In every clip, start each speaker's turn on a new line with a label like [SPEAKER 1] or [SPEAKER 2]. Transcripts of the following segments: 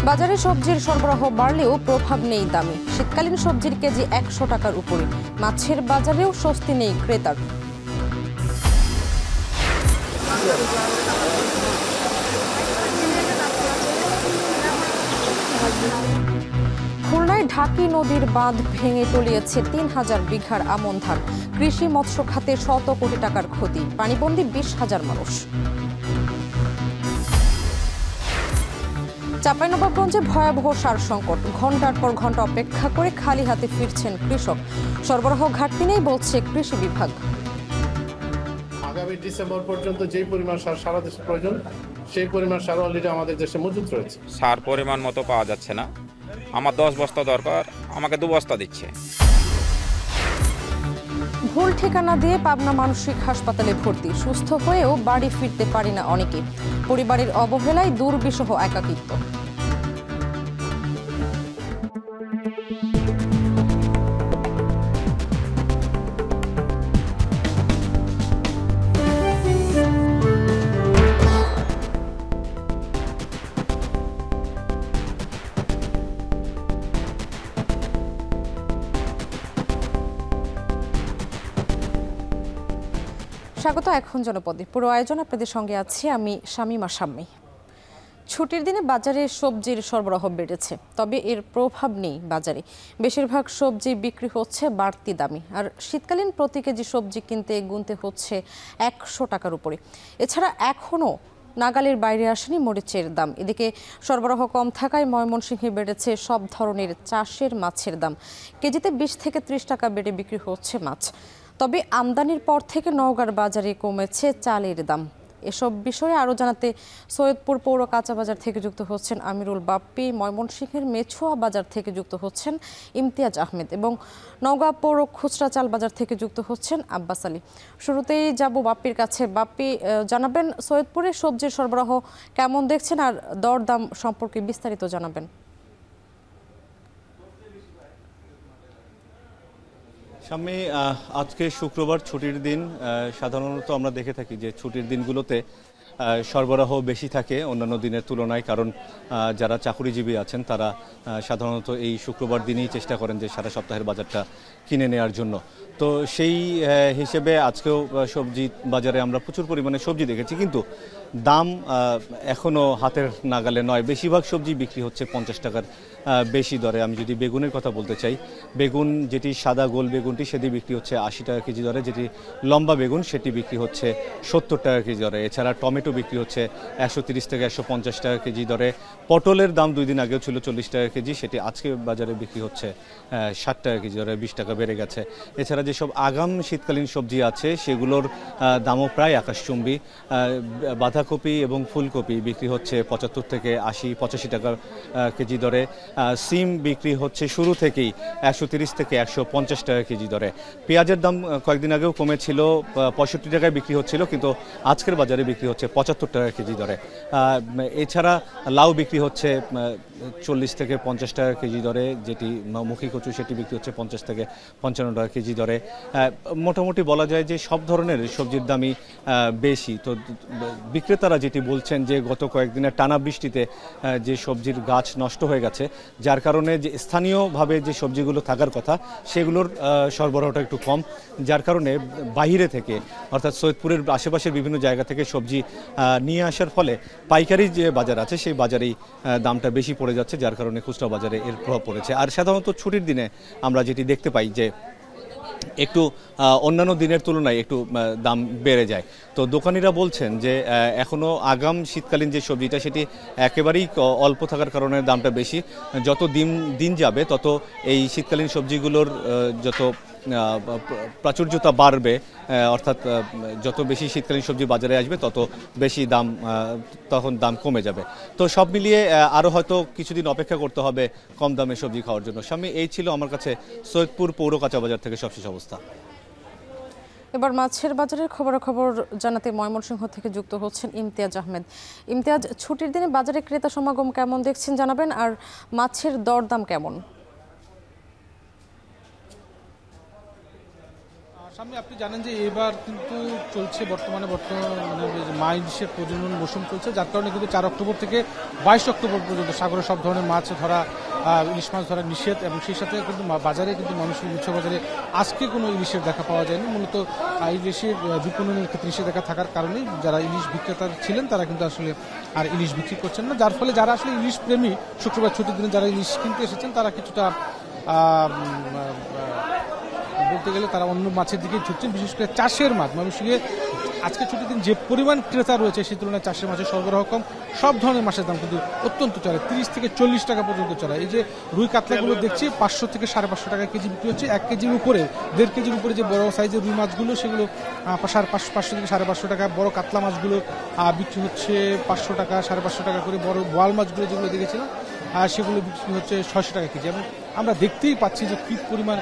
[SPEAKER 1] বাজারে সবজির সরবরাহ বাড়লেও প্রভাব নেই দামে। শীতকালীন সবজির কেজি ১০০ টাকার উপরে। মাছের বাজারেও স্বস্তি নেই ক্রেতার। খুলনায় ঢাকি নদীর বাঁধ ভেঙে তলিয়েছে ৩,০০০ বিঘার আমন ধান। কৃষি মৎস্য খাতে শত কোটি টাকার ক্ষতি। পানিবন্দী ২০,০০০ মানুষ। চাঁপাইনবাবগঞ্জে ভয়াবহ সার সংকট। ঘণ্টার পর ঘণ্টা অপেক্ষা করে খালি হাতে ফিরছেন কৃষক। সরবরাহ ঘাটতি নেই বলছে কৃষি বিভাগ।
[SPEAKER 2] আগামী ডিসেম্বর পর্যন্ত যে পরিমাণ সার সারা দেশে প্রয়োজন সেই পরিমাণ সার অলরেডি আমাদের দেশে মজুত রয়েছে।
[SPEAKER 3] সার পরিমাণ মতো পাওয়া যাচ্ছে না। আমার 10 বস্তা দরকার, আমাকে 2 বস্তা দিচ্ছে।
[SPEAKER 1] ভুল ঠিকানা দিয়ে পাবনা মানসিক হাসপাতালে ভর্তি। সুস্থ হয়েও বাড়ি ফিরতে পারি না অনেকে। পরিবারের অবহেলায় দুর্বিষহ একাকিত্ব। স্বাগত এখন জনপদে। পুরো আয়োজন আপনাদের সঙ্গে আছি আমি শামীমা শাম্মী। ছুটির দিনে বাজারে সবজির সরবরাহ বেড়েছে, তবে এর প্রভাব নেই বাজারে। বেশিরভাগ সবজি বিক্রি হচ্ছে বাড়তি দামে। আর শীতকালীন প্রতি কেজি সবজি কিনতে গুনতে হচ্ছে ১০০ টাকার উপরে। এছাড়া এখনও নাগালের বাইরে আসেনি মরিচের দাম। এদিকে সরবরাহ কম থাকায় ময়মনসিংহে বেড়েছে সব ধরনের চাষের মাছের দাম। কেজিতে ২০ থেকে ৩০ টাকা বেড়ে বিক্রি হচ্ছে মাছ। তবে আমদানির পর থেকে নওগাঁর বাজারে কমেছে চালের দাম। এসব বিষয়ে আরও জানাতে সৈয়দপুর পৌর কাঁচা বাজার থেকে যুক্ত হচ্ছেন আমিরুল বাপ্পি, ময়মনসিংহের মেছুয়া বাজার থেকে যুক্ত হচ্ছেন ইমতিয়াজ আহমেদ এবং নওগাঁ পৌর খুচরা চাল বাজার থেকে যুক্ত হচ্ছেন আব্বাস আলী। শুরুতেই যাব বাপ্পির কাছে। বাপ্পি, জানাবেন সৈয়দপুরে সবজির সরবরাহ কেমন দেখছেন আর দরদাম সম্পর্কে বিস্তারিত জানাবেন।
[SPEAKER 4] সামনে আজকে শুক্রবার ছুটির দিন। সাধারণত আমরা দেখে থাকি যে ছুটির দিনগুলোতে সরবরাহ বেশি থাকে অন্যান্য দিনের তুলনায়, কারণ যারা চাকুরিজীবী আছেন তারা সাধারণত এই শুক্রবার দিনই চেষ্টা করেন যে সারা সপ্তাহের বাজারটা কিনে নেওয়ার জন্য। তো সেই হিসেবে আজকেও সবজি বাজারে আমরা প্রচুর পরিমাণে সবজি দেখেছি, কিন্তু দাম এখনও হাতের নাগালে নয়। বেশিরভাগ সবজি বিক্রি হচ্ছে 50 টাকার বেশি দরে। আমি যদি বেগুনের কথা বলতে চাই, বেগুন যেটি সাদা গোল বেগুনটি সেটি বিক্রি হচ্ছে 80 টাকা কেজি দরে, যেটি লম্বা বেগুন সেটি বিক্রি হচ্ছে 70 টাকা কেজি দরে। এছাড়া টমেটো বিক্রি হচ্ছে 130 থেকে 150 টাকা কেজি দরে। পটলের দাম 2 দিন আগেও ছিল 40 টাকা কেজি, সেটি আজকে বাজারে বিক্রি হচ্ছে 60 টাকা কেজি দরে, 20 টাকা বেড়ে গেছে। এছাড়া যেসব আগাম শীতকালীন সবজি আছে সেগুলোর দামও প্রায় আকাশচুম্বী। বাঁধাকপি এবং ফুলকপি বিক্রি হচ্ছে 75 থেকে 80-85 টাকা কেজি দরে। সিম বিক্রি হচ্ছে শুরু থেকেই 130 থেকে 150 টাকা কেজি দরে। পেঁয়াজের দাম কয়েকদিন আগেও কমেছিল, 65 টাকায় বিক্রি হচ্ছিল, কিন্তু আজকের বাজারে বিক্রি হচ্ছে 75 টাকা কেজি দরে। এছাড়া লাউ বিক্রি হচ্ছে 40 থেকে 50 টাকা কেজি দরে, যেটি মুখী কচু সেটি বিক্রি হচ্ছে 50 থেকে 55 টাকা কেজি দরে। মোটামুটি বলা যায় যে সব ধরনের সবজির দামই বেশি। তো বিক্রেতারা যেটি বলছেন যে গত কয়েকদিনের টানা বৃষ্টিতে যে সবজির গাছ নষ্ট হয়ে গেছে, যার কারণে যে স্থানীয়ভাবে যে সবজিগুলো থাকার কথা সেগুলোর সরবরাহটা একটু কম, যার কারণে বাইরে থেকে অর্থাৎ সৈয়দপুরের আশেপাশের বিভিন্ন জায়গা থেকে সবজি নিয়ে আসার ফলে পাইকারি যে বাজার আছে সেই বাজারেই দামটা বেশি পড়ে যাচ্ছে, যার কারণে খুচরা বাজারে এর প্রভাব পড়েছে। আর সাধারণত ছুটির দিনে আমরা যেটি দেখতে পাই যে একটু অন্যান্য দিনের তুলনায় একটু দাম বেড়ে যায়। তো দোকানিরা বলছেন যে এখনও আগাম শীতকালীন যে সবজিটা সেটি একেবারেই অল্প থাকার কারণে দামটা বেশি। যত দিন যাবে তত এই শীতকালীন সবজিগুলোর যত প্রাচুর্যতা বাড়বে, অর্থাৎ যত বেশি শীতকালীন সবজি বাজারে আসবে তত বেশি দাম, তখন দাম কমে যাবে। তো সব মিলিয়ে আরও হয়তো কিছুদিন অপেক্ষা করতে হবে কম দামে সবজি খাওয়ার জন্য। সামনে এই ছিল আমার কাছে সৈয়দপুর পৌর কাঁচা বাজার থেকে সবশেষ অবস্থা।
[SPEAKER 1] এবার মাছের বাজারের খবরাখবর জানাতে ময়মনসিংহ থেকে যুক্ত হচ্ছেন ইমতিয়াজ আহমেদ। ইমতিয়াজ, ছুটির দিনে বাজারে ক্রেতা সমাগম কেমন দেখছেন জানাবেন, আর মাছের দরদাম কেমন?
[SPEAKER 5] সামনে আপনি জানেন যে এবার কিন্তু চলছে বর্তমানে মা ইলিশের প্রজনন মৌসুম চলছে, যার কারণে কিন্তু 4 অক্টোবর থেকে 22 অক্টোবর পর্যন্ত সাগরে সব ধরনের মাছ ধরা, ইলিশ মাছ ধরা নিষেধ। এবং সেই সাথে কিন্তু বাজারে কিন্তু মানুষের উৎস বাজারে আজকে কোনো ইলিশের দেখা পাওয়া যায়নি। মূলত ইলিশের বিপণনের ক্ষেত্রে নিষেধাজ্ঞা থাকার কারণেই যারা ইলিশ বিক্রেতা ছিলেন তারা কিন্তু আসলে আর ইলিশ বিক্রি করছেন না, যার ফলে যারা আসলে ইলিশ প্রেমী শুক্রবার ছুটির দিনে যারা ইলিশ কিনতে এসেছেন তারা কিছুটা বলতে গেলে তারা অন্য মাছের দিকে ঝুঁকছেন। বিশেষ করে চাষের মাছ মানুষকে আজকে ছুটির দিন যে পরিমাণ ক্রেতা রয়েছে সেই তুলনায় চাষের মাছের সরবরাহ কম। সব ধরনের মাছের দাম কিন্তু অত্যন্ত চড়ে, 30 থেকে 40 টাকা পর্যন্ত চড়ে। এই যে রুই কাতলাগুলো দেখছি 500 থেকে 550 টাকা কেজি বিক্রি হচ্ছে। 1 কেজির উপরে 1.5 কেজির উপরে যে বড় সাইজের রুই মাছগুলো সেগুলো 500 থেকে 550 টাকা। বড় কাতলা মাছগুলো বিক্রি হচ্ছে 500 টাকা 550 টাকা করে। বড় বোয়াল মাছগুলো যেগুলো দেখেছিলাম সেগুলো বিক্রি হচ্ছে 600 টাকা কেজি। এবং আমরা দেখতেই পাচ্ছি যে কি পরিমাণ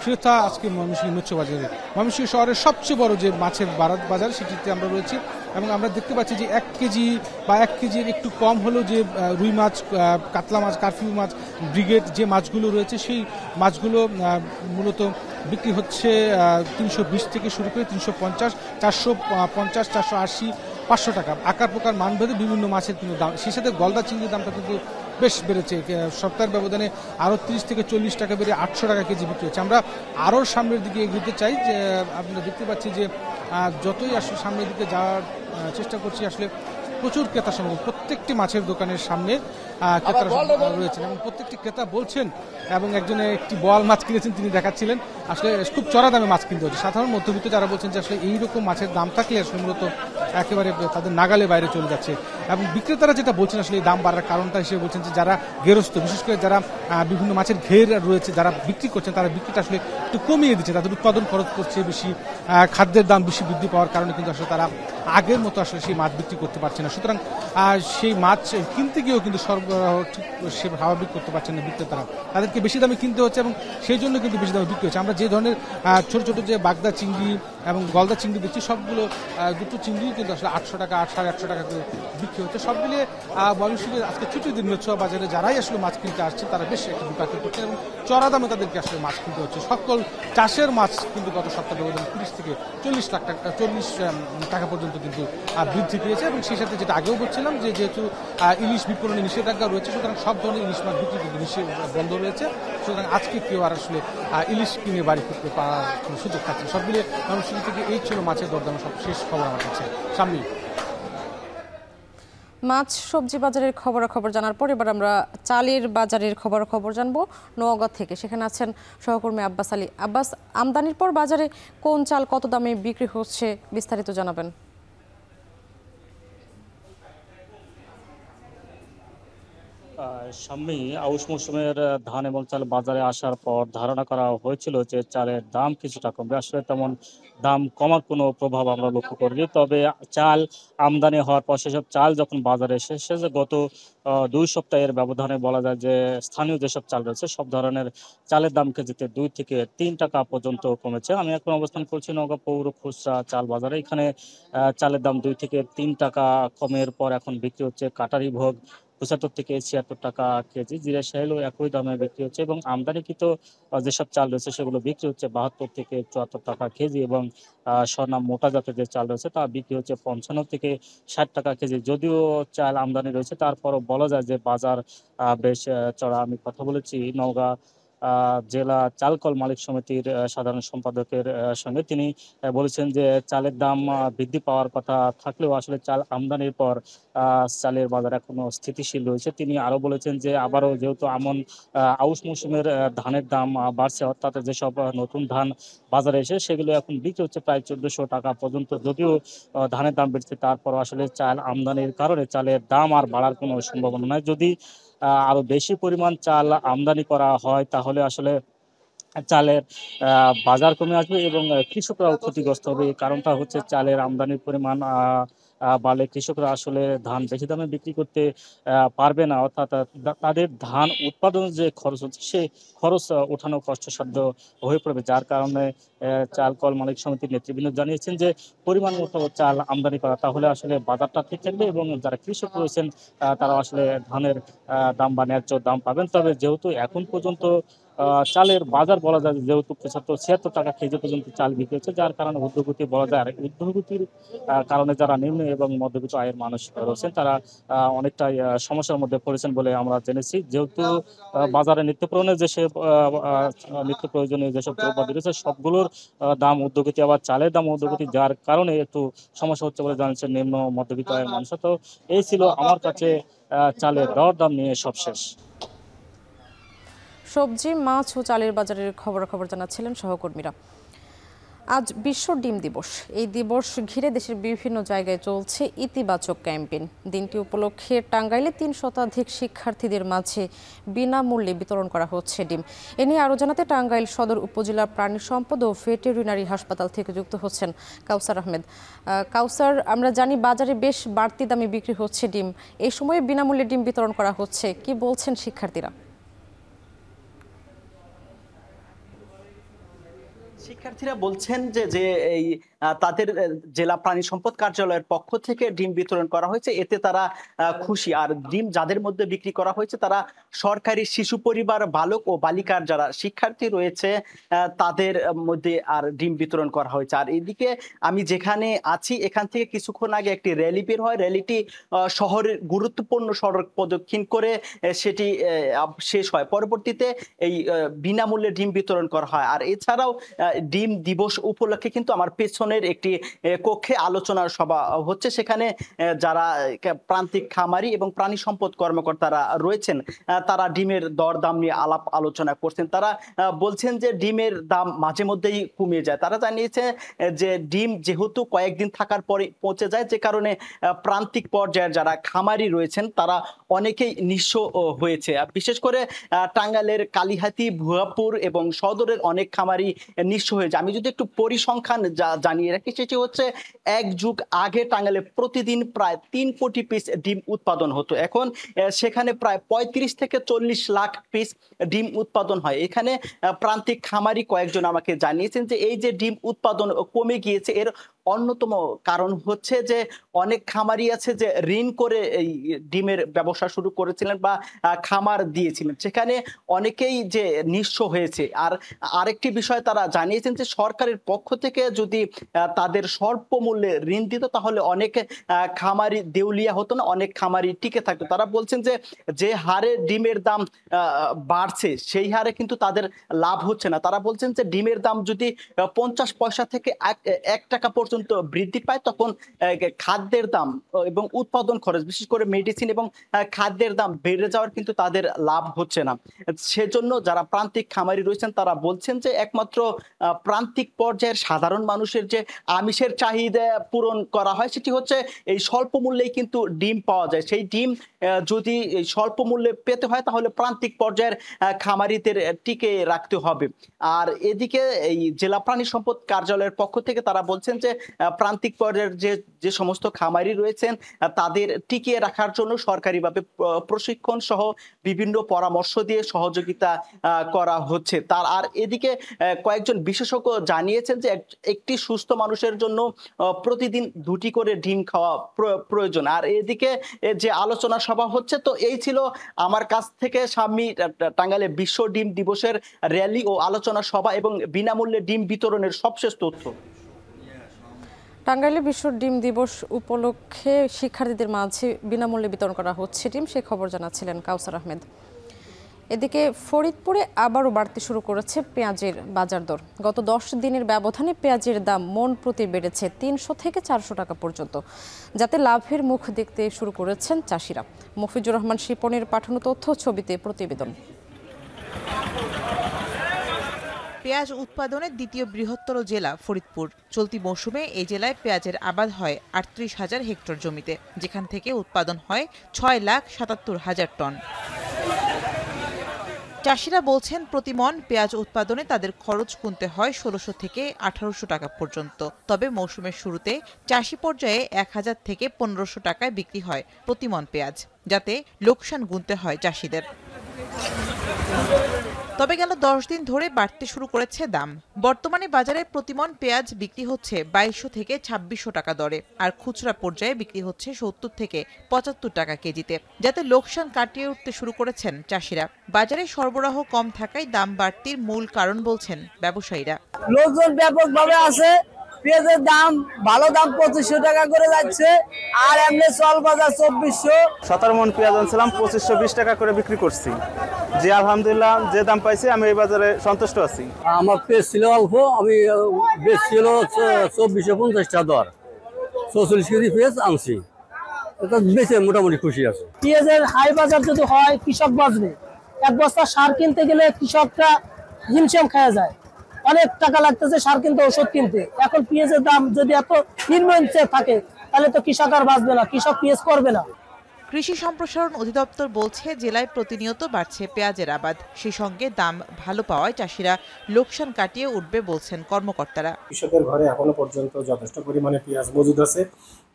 [SPEAKER 5] ক্রেতা আজকে ময়মনসিংহ মৎস্য বাজারে। ময়মনসিংহ শহরের সবচেয়ে বড় যে মাছের বাজার সেটিতে আমরা রয়েছি এবং আমরা দেখতে পাচ্ছি যে 1 কেজি বা 1 কেজির একটু কম হলেও যে রুই মাছ, কাতলা মাছ, কারফিউ মাছ, ব্রিগেড যে মাছগুলো রয়েছে সেই মাছগুলো মূলত বিক্রি হচ্ছে 320 থেকে শুরু করে 350, 450, 480, 500 টাকা। আকার প্রকার মানভেদে বিভিন্ন মাছের কিন্তু দাম। সেই সাথে গলদা চিংড়ির দামটা কিন্তু বেশ বেড়েছে, সপ্তাহের ব্যবধানে আরও 30 থেকে 40 টাকা বেড়ে 800 টাকা কেজি বিক্রি হচ্ছে। আমরা আরও সামনের দিকে এগোতে চাই, যে আমরা দেখতে পাচ্ছি যে যতই আসলে সামনের দিকে যাওয়ার চেষ্টা করছি আসলে প্রচুর ক্রেতা সমাগম। প্রত্যেকটি মাছের দোকানের সামনে ক্রেতারা রয়েছেন এবং প্রত্যেকটি ক্রেতা বলছেন, এবং একজনে একটি বোয়াল মাছ কিনেছেন তিনি দেখাচ্ছিলেন আসলে খুব চড়া দামে মাছ কিনতে হচ্ছে। সাধারণ মধ্যবিত্ত যারা বলছেন যে আসলে এইরকম মাছের দাম থাকলে আসলে মূলত একেবারে তাদের নাগালে বাইরে চলে যাচ্ছে। এবং বিক্রেতারা যেটা বলছেন আসলে এই দাম বাড়ার কারণটা হিসেবে বলছেন যে যারা গেরস্থ, বিশেষ করে যারা বিভিন্ন মাছের ঘের রয়েছে যারা বিক্রি করছেন তারা বিক্রিটা আসলে একটু কমিয়ে দিচ্ছে। তাদের উৎপাদন খরচ করছে বেশি, খাদ্যের দাম বেশি বৃদ্ধি পাওয়ার কারণে কিন্তু আসলে তারা আগের মতো আসলে সেই মাছ বিক্রি করতে পারছে না। সুতরাং সেই মাছ কিনতে গিয়েও কিন্তু সরবরাহ ঠিক সে স্বাভাবিক করতে পারছেন না বিক্রেতারা, তাদেরকে বেশি দামে কিনতে হচ্ছে এবং সেই জন্য কিন্তু বেশি দামে বিক্রি হচ্ছে। আমরা যে ধরনের ছোট ছোট যে বাগদা চিংড়ি এবং গলদা চিংড়ি দেখছি সবগুলো দুটো চিংড়ি কিন্তু আসলে 800 টাকা 850 টাকা করে বিক্রি হচ্ছে। সব মিলিয়ে ময়মনসিংহের আজকে ছুটির দিন মৎস্য বাজারে যারাই আসলে মাছ কিনতে আসছেন তারা বেশ একটা বিপাকে করছেন এবং চড়া দামে তাদেরকে আসলে মাছ কিনতে হচ্ছে। সকল চাষের মাছ কিন্তু গত সপ্তাহে ব্যবধান 30 থেকে 40 টাকা পর্যন্ত কিন্তু বৃদ্ধি পেয়েছে। এবং সেই সাথে যেটা আগেও বলছিলাম যে যেহেতু ইলিশ বিপণনে নিষেধাজ্ঞা রয়েছে সুতরাং সব ধরনের ইলিশ মাছ বিক্রি কিন্তু বন্ধ রয়েছে। সুতরাং আজকে কেউ আর আসলে ইলিশ কিনে বাড়ি ফিরতে পারার সুযোগ থাকছে। সব মিলিয়ে ময়মনসিংহ থেকে এই ছিল মাছের দরদাম সব শেষ খবর আমার কাছে। সামনে
[SPEAKER 1] মাছ সবজি বাজারের খবরাখবর জানার পর এবার আমরা চালের বাজারের খবরাখবর জানবো নোয়াগাঁ থেকে। সেখানে আছেন সহকর্মী আব্বাস আলী। আব্বাস, আমদানির পর বাজারে কোন চাল কত দামে বিক্রি হচ্ছে বিস্তারিত জানাবেন।
[SPEAKER 6] সামনেই আউশ মৌসুমের ধান এবং চাল বাজারে আসার পর ধারণা করা হয়েছিল যে চালের দাম কিছুটা কমবে। আসলে তেমন দাম কমার কোনো প্রভাব আমরা লক্ষ্য করিনি। তবে চাল আমদানি হওয়ার পর সেসব চাল যখন বাজারে এসেছে যে গত 2 সপ্তাহের ব্যবধানে বলা যায় যে স্থানীয় যেসব চাল রয়েছে সব ধরনের চালের দাম কেজিতে 2 থেকে 3 টাকা পর্যন্ত কমেছে। আমি এখন অবস্থান করছি নওগাঁ পৌর খুচরা চাল বাজারে। এখানে চালের দাম 2 থেকে 3 টাকা কমের পর এখন বিক্রি হচ্ছে কাটারি ভোগ 75 থেকে 76 টাকা কেজি, জিরা শাইলও একই দামে বিক্রি হচ্ছে এবং আমদানিকৃত যেসব চাল রয়েছে সেগুলো বিক্রি হচ্ছে 72 থেকে 74 টাকা কেজি এবং স্বর্ণাম মোটা জাতের যে চাল রয়েছে তা বিক্রি হচ্ছে 55 থেকে 60 টাকা কেজি। যদিও চাল আমদানি রয়েছে তারপরও বলা যায় যে বাজার বেশ চড়া। আমি কথা বলেছি নওগাঁ জেলা চালকল মালিক সমিতির সাধারণ সম্পাদকের সঙ্গে। তিনি বলেছেন যে চালের দাম বৃদ্ধি পাওয়ার কথা থাকলেও আসলে চাল আমদানির পর চালের বাজার এখনো স্থিতিশীল রয়েছে। তিনি আরো বলেছেন যে আবারও যেহেতু আউশ মৌসুমের ধানের দাম বাড়ছে, অর্থাৎ যেসব নতুন ধান বাজারে এসে সেগুলো এখন বিক্রি হচ্ছে প্রায় 1400 টাকা পর্যন্ত। যদিও ধানের দাম বেড়েছে তারপর আসলে চাল আমদানির কারণে চালের দাম আর বাড়ার কোনো সম্ভাবনা নয়। যদি আরো বেশি পরিমাণ চাল আমদানি করা হয় তাহলে আসলে চালের বাজার কমে আসবে এবং কৃষকরাও ক্ষতিগ্রস্ত হবে। এই কারণটা হচ্ছে চালের আমদানির পরিমাণ বাড়লে কৃষকরা আসলে ধান বেশি দামে বিক্রি করতে পারবে না, অর্থাৎ তাদের ধান উৎপাদনের যে খরচ হচ্ছে সেই খরচ ওঠানো কষ্টসাধ্য হয়ে পড়বে। যার কারণে চাল কল মালিক সমিতির নেতৃবৃন্দ জানিয়েছেন যে পরিমাণ মতো চাল আমদানি করা তাহলে আসলে বাজারটা ঠিক থাকবে এবং যারা কৃষক রয়েছেন তারা আসলে ধানের দাম বা ন্যায্য দাম পাবেন। তবে যেহেতু এখন পর্যন্ত চালের বাজার বলা যায় যেহেতু 75-76 টাকা কেজি পর্যন্ত চাল বিক্রি হচ্ছে, যার কারণে ঊর্ধ্বগতি বলা যায়। আর ঊর্ধ্বগতির কারণে যারা নিম্ন এবং মধ্যবিত্ত আয়ের মানুষ রয়েছেন তারা অনেকটাই সমস্যার মধ্যে পড়েছেন বলে আমরা জেনেছি। যেহেতু বাজারে নিত্য প্রয়োজনীয় যেসব দ্রব্যাদি রয়েছে সবগুলোর দাম ঊর্ধ্বগতি, আবার চালের দাম ঊর্ধ্বগতি, যার কারণে একটু সমস্যা হচ্ছে বলে জানাচ্ছেন নিম্ন মধ্যবিত্ত আয়ের মানুষ। তো এই ছিল আমার কাছে চালের দরদাম নিয়ে সবশেষ।
[SPEAKER 1] সবজি, মাছ ও চালের বাজারের খবরাখবর জানাচ্ছিলেন সহকর্মীরা। আজ বিশ্ব ডিম দিবস। এই দিবস ঘিরে দেশের বিভিন্ন জায়গায় চলছে ইতিবাচক ক্যাম্পেইন। দিনটি উপলক্ষে টাঙ্গাইলে ৩ শতাধিক শিক্ষার্থীদের মাঝে বিনামূল্যে বিতরণ করা হচ্ছে ডিম। এ নিয়ে আরও জানাতে টাঙ্গাইল সদর উপজেলা প্রাণী সম্পদ ও ভেটেরিনারি হাসপাতাল থেকে যুক্ত হচ্ছেন কাউসার আহমেদ। কাউসার, আমরা জানি বাজারে বেশ বাড়তি দামে বিক্রি হচ্ছে ডিম, এই সময়ে বিনামূল্যে ডিম বিতরণ করা হচ্ছে, কি বলছেন শিক্ষার্থীরা?
[SPEAKER 7] শিক্ষার্থীরা বলছেন যে এই তাদের জেলা প্রাণী সম্পদ কার্যালয়ের পক্ষ থেকে ডিম বিতরণ করা হয়েছে, এতে তারা খুশি। আর ডিম যাদের মধ্যে বিক্রি করা হয়েছে তারা সরকারি শিশু পরিবার বালক ও বালিকার যারা শিক্ষার্থী রয়েছে তাদের মধ্যে আর ডিম বিতরণ করা হয়েছে। আর এদিকে আমি যেখানে আছি এখান থেকে কিছুক্ষণ আগে একটি র্যালি বের হয়। র্যালিটি শহরের গুরুত্বপূর্ণ সড়ক প্রদক্ষিণ করে সেটি শেষ হয়। পরবর্তীতে এই বিনামূল্যে ডিম বিতরণ করা হয়। আর এছাড়াও ডিম দিবস উপলক্ষে কিন্তু আমার পেছনের একটি কক্ষে আলোচনা সভা হচ্ছে, সেখানে যারা প্রান্তিক খামারি এবং প্রাণী সম্পদ কর্মকর্তারা রয়েছেন তারা ডিমের দরদাম নিয়ে আলাপ আলোচনা করছেন। তারা বলছেন যে ডিমের দাম মাঝে মধ্যেই কমে যায়। তারা জানিয়েছে যে ডিম যেহেতু কয়েকদিন থাকার পরে পৌঁছে যায়, যে কারণে প্রান্তিক পর্যায়ের যারা খামারি রয়েছেন তারা অনেকেই নিঃস্ব হয়েছে। বিশেষ করে টাঙ্গাইলের কালিহাতী, ভুয়াপুর এবং সদরের অনেক খামারি নিঃস্ব হয়েছে। আমি যদি একটু পরিসংখ্যান জানিয়ে রাখি, সেটি হচ্ছে এক যুগ আগে টাঙ্গাইলে প্রতিদিন প্রায় 3 কোটি পিস ডিম উৎপাদন হতো। এখন সেখানে প্রায় 35 থেকে 40 লাখ পিস ডিম উৎপাদন হয়। এখানে প্রান্তিক খামারি কয়েকজন আমাকে জানিয়েছেন যে এই যে ডিম উৎপাদন কমে গিয়েছে এর অন্যতম কারণ হচ্ছে যে অনেক খামারি আছে যে ঋণ করে এই ডিমের ব্যবসা শুরু করেছিলেন বা খামার দিয়েছিলেন, সেখানে অনেকেই যে নিঃস্ব হয়েছে। আর আরেকটি বিষয় তারা জানিয়েছেন যে সরকারের পক্ষ থেকে যদি তাদের স্বল্প মূল্যে ঋণ দিত তাহলে অনেক খামারি দেউলিয়া হতো না, অনেক খামারি টিকে থাকতো। তারা বলছেন যে যে হারে ডিমের দাম বাড়ছে সেই হারে কিন্তু তাদের লাভ হচ্ছে না। তারা বলছেন যে ডিমের দাম যদি 50 পয়সা থেকে 1 টাকা পর্যন্ত বৃদ্ধি পায় তখন খাদ্যের দাম এবং উৎপাদন খরচ, বিশেষ করে মেডিসিন এবং খাদ্যের দাম বেড়ে যাওয়ার কিন্তু তাদের লাভ হচ্ছে না। সেজন্য যারা প্রান্তিক খামারি রয়েছেন তারা বলছেন যে একমাত্র প্রান্তিক পর্যায়ের সাধারণ মানুষের যে আমিষের চাহিদা পূরণ করা হয় সেটি হচ্ছে এই স্বল্প মূল্যেই কিন্তু ডিম পাওয়া যায়। সেই ডিম যদি স্বল্প মূল্যে পেতে হয় তাহলে প্রান্তিক পর্যায়ের খামারিদের টিকে রাখতে হবে। আর এদিকে এই জেলা প্রাণী সম্পদ কার্যালয়ের পক্ষ থেকে তারা বলছেন যে প্রান্তিক পর্যায়ের যে সমস্ত খামারি রয়েছেন তাদের টিকিয়ে রাখার জন্য সরকারিভাবে প্রশিক্ষণ সহ বিভিন্ন পরামর্শ দিয়ে সহযোগিতা করা হচ্ছে। আর এদিকে কয়েকজন বিশেষজ্ঞ জানিয়েছেন যে একটি সুস্থ মানুষের জন্য প্রতিদিন 2টি করে ডিম খাওয়া প্রয়োজন। আর এদিকে যে আলোচনা সভা হচ্ছে, তো এই ছিল আমার কাছ থেকে সাম্মি টাঙ্গাইলে বিশ্ব ডিম দিবসের র্যালি ও আলোচনা সভা এবং বিনামূল্যে ডিম বিতরণের সবশেষ তথ্য।
[SPEAKER 1] টাঙ্গাইলে বিশ্ব ডিম দিবস উপলক্ষে শিক্ষার্থীদের মাঝে বিনামূল্যে বিতরণ করা হচ্ছে ডিম, সে খবর জানাচ্ছিলেন কাউসার আহমেদ। এদিকে ফরিদপুরে আবারও বাড়তে শুরু করেছে পেঁয়াজের বাজার দর। গত 10 দিনের ব্যবধানে পেঁয়াজের দাম মন প্রতি বেড়েছে 300 থেকে 400 টাকা পর্যন্ত, যাতে লাভের মুখ দেখতে শুরু করেছেন চাষিরা। মফিজুর রহমান শিপনের পাঠানো তথ্য, ছবিতে প্রতিবেদন।
[SPEAKER 8] পেঁয়াজ উৎপাদনের দ্বিতীয় বৃহত্তর জেলা ফরিদপুর। চলতি মৌসুমে এই জেলায় পেঁয়াজের আবাদ হয় 38,000 হেক্টর জমিতে, যেখান থেকে উৎপাদন হয় 6,77,000 টন। চাষিরা বলছেন প্রতি মন পেঁয়াজ উৎপাদনে তাদের খরচ গুনতে হয় 1600 থেকে 1800 টাকা পর্যন্ত। তবে মৌসুমের শুরুতে চাষি পর্যায়ে 1000 থেকে 1500 টাকায় বিক্রি হয় প্রতি মন পেঁয়াজ, যাতে লোকসান গুনতে হয় চাষিদের। তবে গেল 10 দিন ধরে বাড়তে শুরু করেছে দাম। বর্তমানে বাজারে প্রতিমণ পেঁয়াজ বিক্রি হচ্ছে 2200 থেকে 2600 টাকা দরে, আর খুচরা পর্যায়ে বিক্রি হচ্ছে 70 থেকে 75 টাকা কেজিতে, যাতে লোকসান কাটিয়ে উঠতে শুরু করেছেন চাষিরা। বাজারে সরবরাহ কম থাকায় দাম বাড়তির মূল কারণ বলছেন ব্যবসায়ীরা।
[SPEAKER 9] লোকজন ব্যাপকভাবে আছে, পেঁয়াজের দাম ভালো দাম 2500 টাকা করে যাচ্ছে, আর এমনি চল বাজার 2400।
[SPEAKER 10] 17 মণ পেঁয়াজ আনছিলাম 2520 টাকা করে বিক্রি করছি। জি আলহামদুলিল্লাহ, যে দাম পাইছি আমি এই বাজারে সন্তুষ্ট আছি।
[SPEAKER 9] আমার পেঁয়াজ ছিল অল্প, আমি বেশ ছিল 2450 টাকা দর, 44 কেজি পেঁয়াজ আনছি, এটা বেশি মোটামুটি খুশি আছে। পেঁয়াজের হাই বাজার যদি হয় কৃষক বাঁচবে। এক বস্তা সার কিনতে গেলে কৃষকরা হিমশিম খাওয়া যায়, অনেক টাকা লাগতেছে সার কিনতে, ওষুধ কিনতে। এখন পেঁয়াজের দাম যদি এত নিম্নমানে থাকে তাহলে তো কৃষক আর বাঁচবে না, কৃষক পেঁয়াজ করবে না।
[SPEAKER 8] কৃষি সম্প্রসারণ অধিদপ্তর বলছে জেলায় প্রতিনিয়ত বাড়ছে পেঁয়াজের আবাদ, সেই সঙ্গে দাম ভালো পাওয়ায় চাষিরা লোকসান কাটিয়ে উঠবে বলছেন কর্মকর্তারা।
[SPEAKER 11] কৃষকের ঘরে এখনো পর্যন্ত যথেষ্ট পরিমাণে পেঁয়াজ মজুদ আছে।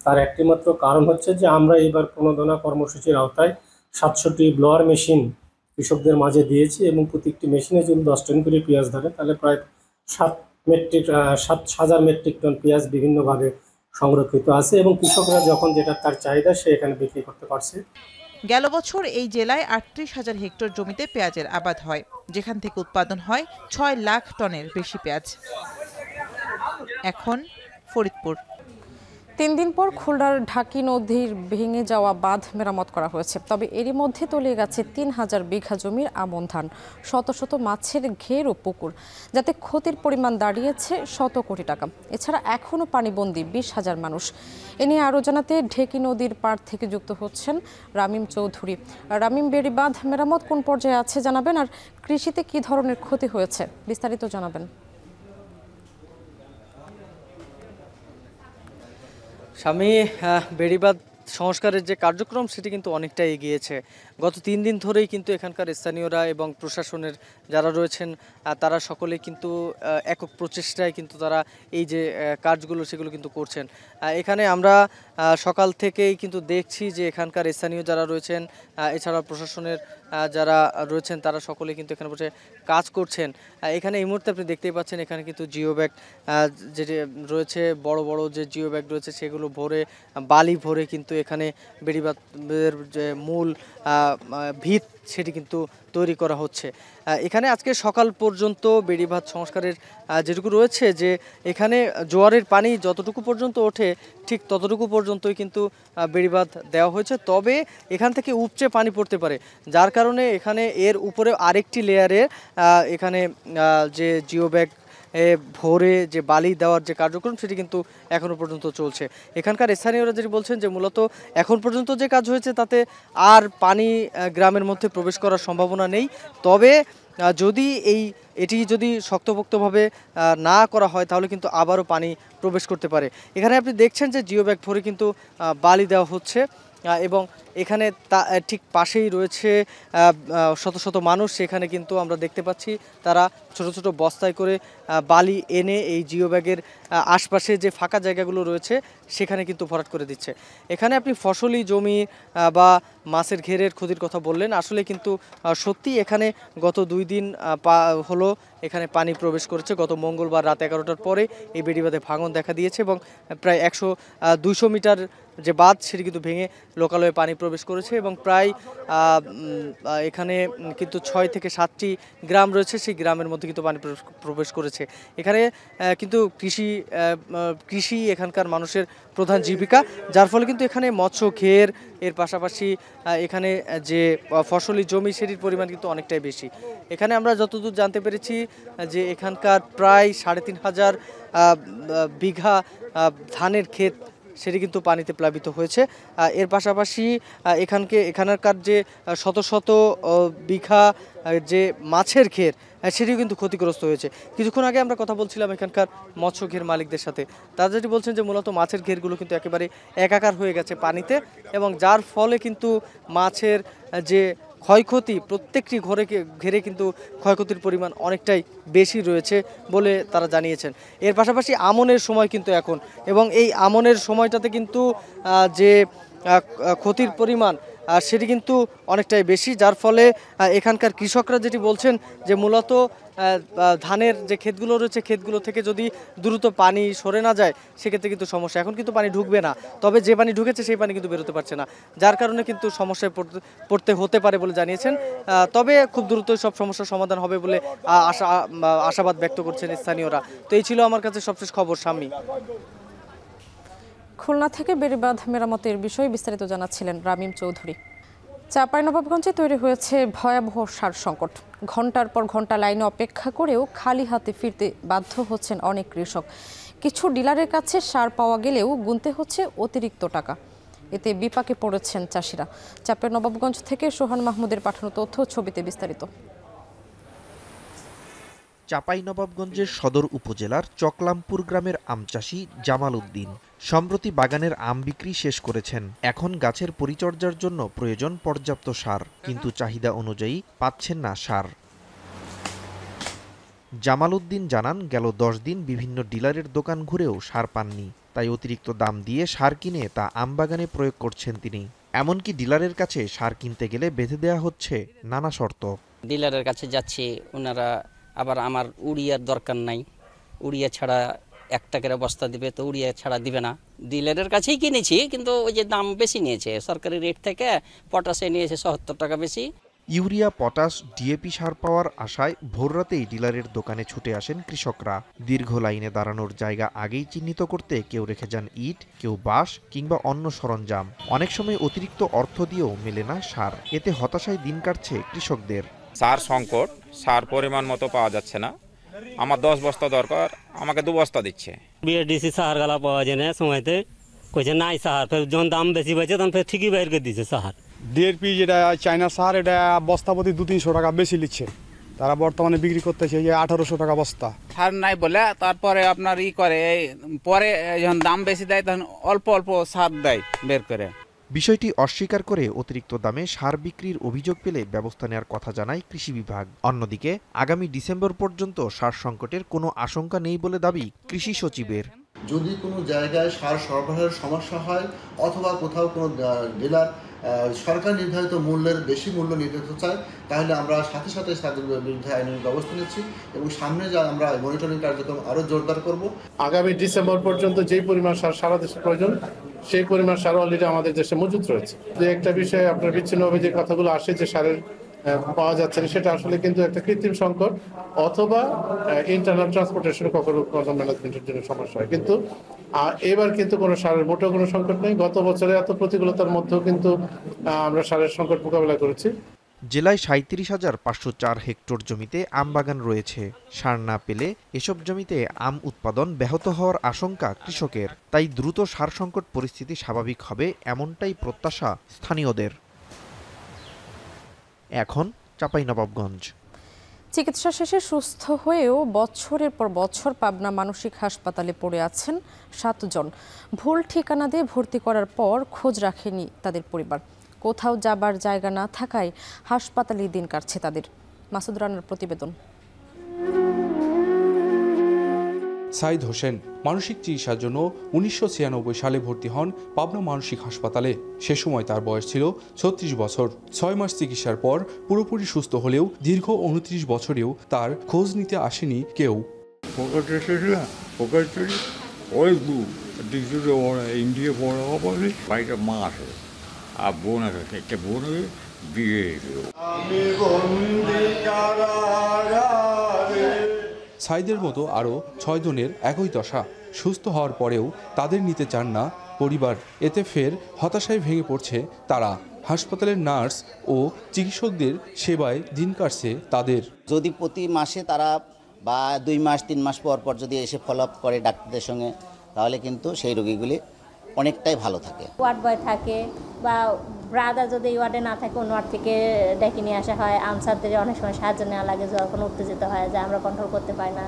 [SPEAKER 11] তার একটি মাত্র কারণ হচ্ছে যে আমরা এবার প্রণোদনা কর্মসূচির আওতায় 700টি ব্লোয়ার মেশিন কৃষকদের মাঝে দিয়েছি, এবং প্রত্যেকটি মেশিনে যদি 10 টন করে পেঁয়াজ ধরে তাহলে প্রায় 7,000 মেট্রিক টন পেঁয়াজ বিভিন্নভাবে সংরক্ষিত আছে, এবং কৃষকরা যখন যেটা তার চাহিদা সে এখানে বিক্রি করতে পারছে।
[SPEAKER 8] গেল বছর এই জেলায় 38,000 হেক্টর জমিতে পেঁয়াজের আবাদ হয়, যেখান থেকে উৎপাদন হয় 6 লাখ টনের বেশি পেঁয়াজ। এখন ফরিদপুর।
[SPEAKER 1] 3 দিন পর খুলনার ঢাকি নদীর ভেঙে যাওয়া বাঁধ মেরামত করা হয়েছে, তবে এরই মধ্যে তলিয়ে গেছে 3000 বিঘা জমির আমন ধান, শত শত মাছের ঘের ও পুকুর, যাতে ক্ষতির পরিমাণ দাঁড়িয়েছে 100 কোটি টাকা। এছাড়া এখনও পানিবন্দী 20,000 মানুষ। এ নিয়ে আরও জানাতে ঢেকি নদীর পাড় থেকে যুক্ত হচ্ছেন রামিম চৌধুরী। রামিম, বেড়ি বাঁধ মেরামত কোন পর্যায়ে আছে জানাবেন, আর কৃষিতে কী ধরনের ক্ষতি হয়েছে বিস্তারিত জানাবেন।
[SPEAKER 12] স্বামী, বেড়িবাঁধ সংস্কারের যে কার্যক্রম সেটি কিন্তু অনেকটা এগিয়েছে। গত 3 দিন ধরেই কিন্তু এখানকার স্থানীয়রা এবং প্রশাসনের যারা রয়েছেন তারা সকলে কিন্তু একক প্রচেষ্টায় কিন্তু তারা এই যে কাজগুলো সেগুলো কিন্তু করছেন। এখানে আমরা সকাল থেকেই কিন্তু দেখছি যে এখানকার স্থানীয় যারা রয়েছেন, এছাড়া প্রশাসনের যারা রয়েছেন তারা সকলে কিন্তু এখানে বসে কাজ করছেন। এখানে এই মুহূর্তে আপনি দেখতেই পাচ্ছেন এখানে কিন্তু জিও ব্যাগ যেটি রয়েছে, বড় বড় যে জিও ব্যাগ রয়েছে সেগুলো ভরে বালি ভরে কিন্তু এখানে বেড়িবাঁধের যে মূল ভিত সেটি কিন্তু তৈরি করা হচ্ছে। এখানে আজকে সকাল পর্যন্ত বেড়িবাঁধ সংস্কারের যেটুকু রয়েছে, যে এখানে জোয়ারের পানি যতটুকু পর্যন্ত ওঠে ঠিক ততটুকু পর্যন্তই কিন্তু বেড়িবাঁধ দেওয়া হয়েছে, তবে এখান থেকে উপচে পানি পড়তে পারে, যার কারণে এখানে এর উপরে আরেকটি লেয়ারে এখানে যে জিও ব্যাগ ভোরে যে বালি দেওয়ার যে কার্যক্রম সেটি কিন্তু এখনও পর্যন্ত চলছে। এখানকার স্থানীয়রা যেটি বলছেন যে মূলত এখন পর্যন্ত যে কাজ হয়েছে তাতে আর পানি গ্রামের মধ্যে প্রবেশ করার সম্ভাবনা নেই, তবে যদি এটি যদি শক্তপোক্তভাবে না করা হয় তাহলে কিন্তু আবারও পানি প্রবেশ করতে পারে। এখানে আপনি দেখছেন যে জিও ব্যাগ ভরে কিন্তু বালি দেওয়া হচ্ছে, এবং এখানে ঠিক পাশেই রয়েছে শত শত মানুষ। সেখানে কিন্তু আমরা দেখতে পাচ্ছি তারা ছোট ছোট বস্তায় করে বালি এনে এই জিও ব্যাগের আশপাশে যে ফাঁকা জায়গাগুলো রয়েছে সেখানে কিন্তু ভরাট করে দিচ্ছে। এখানে আপনি ফসলি জমি বা মাছের ঘেরের ক্ষতির কথা বললেন, আসলে কিন্তু সত্যি এখানে গত 2 দিন হলো এখানে পানি প্রবেশ করেছে। গত মঙ্গলবার রাত 11টার পরে এই বেড়িবাঁধে ভাঙন দেখা দিয়েছে, এবং প্রায় 200 মিটার যে বাঁধ সেটি কিন্তু ভেঙে লোকালয়ে পানি প্রবেশ করেছে, এবং প্রায় এখানে কিন্তু 6 থেকে 7টি গ্রাম রয়েছে, সেই গ্রামের মধ্যে কিন্তু পানি প্রবেশ করেছে। এখানে কিন্তু কৃষি এখানকার মানুষের প্রধান জীবিকা, যার ফলে কিন্তু এখানে মৎস্য ঘের এর পাশাপাশি এখানে যে ফসলি জমি সেটির পরিমাণ কিন্তু অনেকটাই বেশি। এখানে আমরা যতদূর জানতে পেরেছি যে এখানকার প্রায় 3,500 বিঘা ধানের ক্ষেত সেটি কিন্তু পানিতে প্লাবিত হয়েছে। এর পাশাপাশি এখানকার যে শত শত বিঘা যে মাছের ঘের সেটিও কিন্তু ক্ষতিগ্রস্ত হয়েছে। কিছুক্ষণ আগে আমরা কথা বলছিলাম এখানকার মৎস্য ঘের মালিকদের সাথে, তারা যেটি বলছেন যে মূলত মাছের ঘেরগুলো কিন্তু একেবারে একাকার হয়ে গেছে পানিতে, এবং যার ফলে কিন্তু মাছের যে ক্ষয়ক্ষতি প্রত্যেকটি ঘেরে কিন্তু ক্ষয়ক্ষতির পরিমাণ অনেকটাই বেশি রয়েছে বলে তারা জানিয়েছেন। এর পাশাপাশি আমনের সময় কিন্তু এখন, এবং এই আমনের সময়টাতে কিন্তু যে ক্ষতির পরিমাণ সেটি কিন্তু অনেকটাই বেশি, যার ফলে এখানকার কৃষকরা যেটি বলছেন যে মূলত ধানের যে ক্ষেতগুলো রয়েছে ক্ষেতগুলো থেকে যদি দ্রুত পানি সরে না যায় সেক্ষেত্রে কিন্তু সমস্যা। এখন কিন্তু পানি ঢুকবে না, তবে যে পানি ঢুকেছে সেই পানি কিন্তু বেরোতে পারছে না, যার কারণে কিন্তু সমস্যায় পড়তে হতে পারে বলে জানিয়েছেন। তবে খুব দ্রুতই সব সমস্যার সমাধান হবে বলে আশাবাদ ব্যক্ত করছেন স্থানীয়রা। তো এই ছিল আমার কাছে সবশেষ খবর। শাম্মী।
[SPEAKER 1] খুলনা থেকে বেড়িবাঁধ মেরামতের বিষয়ে বিস্তারিত জানাচ্ছিলেন রামিম চৌধুরী। চাঁপাইনবাবগঞ্জে তৈরি হয়েছে ভয়াবহ সার সংকট। ঘন্টার পর ঘন্টা লাইনে অপেক্ষা করেও খালি হাতে ফিরতে বাধ্য হচ্ছেন অনেক কৃষক। কিছু ডিলারের কাছে সার পাওয়া গেলেও গুনতে হচ্ছে অতিরিক্ত টাকা। এতে বিপাকে পড়েছেন চাষিরা। চাঁপাইনবাবগঞ্জ থেকে সোহান মাহমুদের পাঠানো তথ্য, ছবিতে বিস্তারিত।
[SPEAKER 13] চাঁপাইনবাবগঞ্জের সদর উপজেলার চকলামপুর গ্রামের আম চাষি জামাল উদ্দিন সম্প্রতি বাগানের আম বিক্রি শেষ করেছেন। এখন গাছের পরিচর্যার জন্য প্রয়োজন পর্যাপ্ত সার, কিন্তু চাহিদা অনুযায়ী পাচ্ছেন না সার। জামাল উদ্দিন জানান, গেল 10 দিন বিভিন্ন ডিলারের দোকান ঘুরেও সার পাননি, তাই অতিরিক্ত দাম দিয়ে সার কিনে তা আম বাগানে প্রয়োগ করছেন তিনি। এমনকি ডিলারের কাছে সার কিনতে গেলে বেঁধে দেয়া হচ্ছে নানা শর্ত।
[SPEAKER 14] ডিলারের কাছে যাচ্ছি, ওনারা আবার আমার উড়িয়ার দরকার নাই, উড়িয়া ছাড়া 1 টাকার বস্তা দিবে, তো উড়িয়া ছাড়া দিবে না। ডিলারের কাছেই কিনেছি, কিন্তু ওই যে দাম বেশি নিয়েছে, সরকারি রেট থেকে পটাশে নিয়েছে 77 টাকা বেশি।
[SPEAKER 13] ইউরিয়া, পটাশ, ডিএপি সার পাওয়ার আশায় ভোররাতেই ডিলারের দোকানে ছুটে আসেন কৃষকরা। দীর্ঘ লাইনে দাঁড়ানোর জায়গা আগেই চিহ্নিত করতে কেউ রেখে যান ইট, কেউ বাঁশ কিংবা অন্য সরঞ্জাম। অনেক সময় অতিরিক্ত অর্থ দিয়েও মেলে না সার। এতে হতাশায় দিন কাটছে কৃষকদের।
[SPEAKER 3] সার সংকট, সার পরিমাণ মতো পাওয়া যাচ্ছে না। আমার 10 বস্তা দরকার, আমাকে 2 বস্তা দিচ্ছে।
[SPEAKER 9] বিএডিসি সার গালা পাওয়া যায় না সময়তে, কইছে নাই সার, ফের যখন দাম বেশি পাইছে তখন ফের ঠিকই বাইর করে দিচ্ছে সার।
[SPEAKER 15] ডিএপি যেটা চায়না সার, এটা বস্তা প্রতি 200-300 টাকা বেশি নিচ্ছে। তারা বর্তমানে বিক্রি করতেছে যে 1800 টাকা বস্তা।
[SPEAKER 16] সার নাই বলে তারপরে আপনার করে, পরে যখন দাম বেশি দেয় তখন অল্প অল্প সার দেয় বের করে।
[SPEAKER 13] বিষয়টি অস্বীকার করে অতিরিক্ত দামে সার বিক্রির অভিযোগ পেলে ব্যবস্থা নেওয়ার কথা জানায় কৃষি বিভাগ। অন্যদিকে আগামী ডিসেম্বর পর্যন্ত সার সংকটের কোনো আশঙ্কা নেই বলে দাবি কৃষি সচিবের।
[SPEAKER 17] যদি কোনো জায়গায় সার সরবরাহের সমস্যা হয় অথবা কোথাও কোনো ডিলার সরকার নির্ধারিত মূল্যের বেশি মূল্য নিতে চায়, তাহলে আমরা সাথে সাথে তাদের বিরুদ্ধে আইনি ব্যবস্থা নিচ্ছি এবং সামনে যা আমরা মনিটরিং কার্যক্রম আরও জোরদার করব।
[SPEAKER 2] আগামী ডিসেম্বর পর্যন্ত যেই পরিমাণ সার সারা দেশে প্রয়োজন সেই পরিমাণ সার অলরেডি আমাদের দেশে মজুত রয়েছে। যে একটা বিষয়ে আপনার বিচ্ছিন্নভাবে যে কথাগুলো আসে যে সারের পাওয়া যাচ্ছে না, সেটা আসলে কিন্তু একটা কৃত্রিম সংকট অথবা ইন্টারনাল ট্রান্সপোর্টেশন কখনো ম্যানেজমেন্টের জন্য সমস্যা হয়। কিন্তু এবার কিন্তু কোনো সারের মোটেও কোনো সংকট নেই। গত বছরে এত প্রতিকূলতার মধ্যেও কিন্তু আমরা সারের সংকট মোকাবেলা করেছি।
[SPEAKER 13] জেলায় 37,504 হেক্টর জমিতে আম বাগান রয়েছে। সার না পেলে এসব জমিতে আম উৎপাদন ব্যাহত হওয়ার আশঙ্কা কৃষকের। তাই দ্রুত সার সংকট পরিস্থিতি স্বাভাবিক হবে এমনটাই প্রত্যাশা স্থানীয়দের। এখন চাঁপাইনবাবগঞ্জ।
[SPEAKER 1] চিকিৎসা শেষে সুস্থ হয়েও বছরের পর বছর পাবনা মানসিক হাসপাতালে পড়ে আছেন 7 জন। ভুল ঠিকানা দিয়ে ভর্তি করার পর খোঁজ রাখেনি তাদের পরিবার। কোথাও যাবার জায়গা না থাকায় হাসপাতালে দিন কাটছে তাদের। মাসুদ রানার প্রতিবেদন।
[SPEAKER 18] সাইদ হোসেন মানসিক চিকিৎসার জন্য 1996 সালে ভর্তি হন পাবনা মানসিক হাসপাতালে। সে সময় তার বয়স ছিল 36 বছর। 6 মাস চিকিৎসার পর পুরোপুরি সুস্থ হলেও দীর্ঘ 29 বছরেও তার খোঁজ নিতে আসেনি কেউ।
[SPEAKER 19] ইন্ডিয়া পড়া হবে, বাড়িটা মা আছে আর বোন আছে, একটা বোন বিয়ে।
[SPEAKER 18] সাইদের মতো আরও 6 জনের একই দশা। সুস্থ হওয়ার পরেও তাদের নিতে চান না পরিবার। এতে ফের হতাশায় ভেঙে পড়ছে তারা। হাসপাতালের নার্স ও চিকিৎসকদের সেবায় দিন কাটছে তাদের।
[SPEAKER 20] যদি প্রতি মাসে তারা বা 2 মাস 3 মাস পর পর যদি এসে ফলো আপ করে ডাক্তারদের সঙ্গে, তাহলে কিন্তু সেই রোগীগুলি অনেকটাই ভালো থাকে।
[SPEAKER 21] ওয়ার্ড বয় থাকে বা ব্রাদার যদি ওয়ার্ডে না থাকে অন্য ওয়ার্ড থেকে ডেকে নিয়ে আসা হয়। আনসারদের অনেক সময় সাহায্য নেওয়া লাগে যখন উত্তেজিত হয়, যে আমরা কন্ট্রোল করতে পারি না।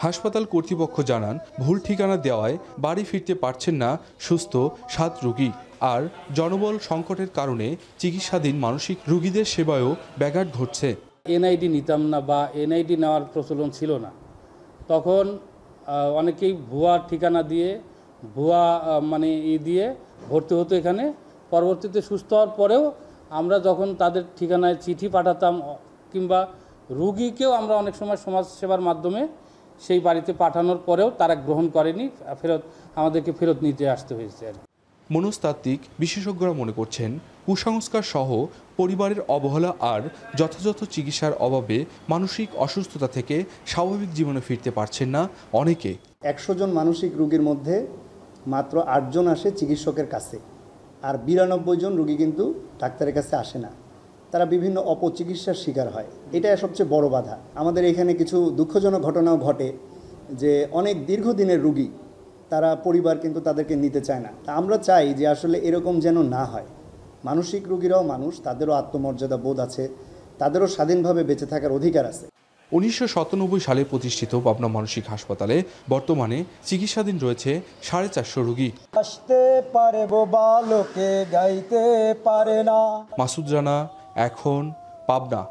[SPEAKER 18] হাসপাতাল কর্তৃপক্ষ জানান, ভুল ঠিকানা দেওয়ায় বাড়ি ফিরতে পারছেন না সুস্থ 7 রোগী। আর জনবল সংকটের কারণে চিকিৎসাধীন মানসিক রোগীদের সেবায়ও ব্যাঘাত ঘটছে।
[SPEAKER 22] এনআইডি নিতাম না বা এনআইডি নেওয়ার প্রচলন ছিল না, তখন অনেকেই ভুয়া ঠিকানা দিয়ে ভুয়া দিয়ে ভর্তি হতো এখানে। পরবর্তীতে সুস্থ হওয়ার পরেও আমরা যখন তাদের ঠিকানায় চিঠি পাঠাতাম কিংবা রুগীকেও আমরা অনেক সময় সমাজ সেবার মাধ্যমে সেই বাড়িতে পাঠানোর পরেও তারা গ্রহণ করেনি, আমাদেরকে ফেরত নিতে আসতে হয়েছে।
[SPEAKER 18] মনস্তাত্ত্বিক বিশেষজ্ঞরা মনে করছেন কুসংস্কার সহ পরিবারের অবহেলা আর যথাযথ চিকিৎসার অভাবে মানসিক অসুস্থতা থেকে স্বাভাবিক জীবনে ফিরতে পারছেন না অনেকে।
[SPEAKER 4] 100 জন মানসিক রোগীর মধ্যে মাত্র 8 জন আসে চিকিৎসকের কাছে, আর 92 জন রোগী কিন্তু ডাক্তারের কাছে আসে না। তারা বিভিন্ন অপচিকিৎসার শিকার হয়, এটা সবচেয়ে বড় বাধা। আমাদের এখানে কিছু দুঃখজনক ঘটনাও ঘটে যে অনেক দীর্ঘদিনের রোগী, তারা পরিবার কিন্তু তাদেরকে নিতে চায় না। তা আমরা চাই যে আসলে এরকম যেন না হয়। মানসিক রোগীরাও মানুষ, তাদেরও আত্মমর্যাদা বোধ আছে, তাদেরও স্বাধীনভাবে বেঁচে থাকার অধিকার আছে।
[SPEAKER 18] 1997 সালে প্রতিষ্ঠিত পাবনা মানসিক হাসপাতালে বর্তমানে চিকিৎসাধীন রয়েছে 450 রোগী। মাসুদ রানা, এখন, পাবনা।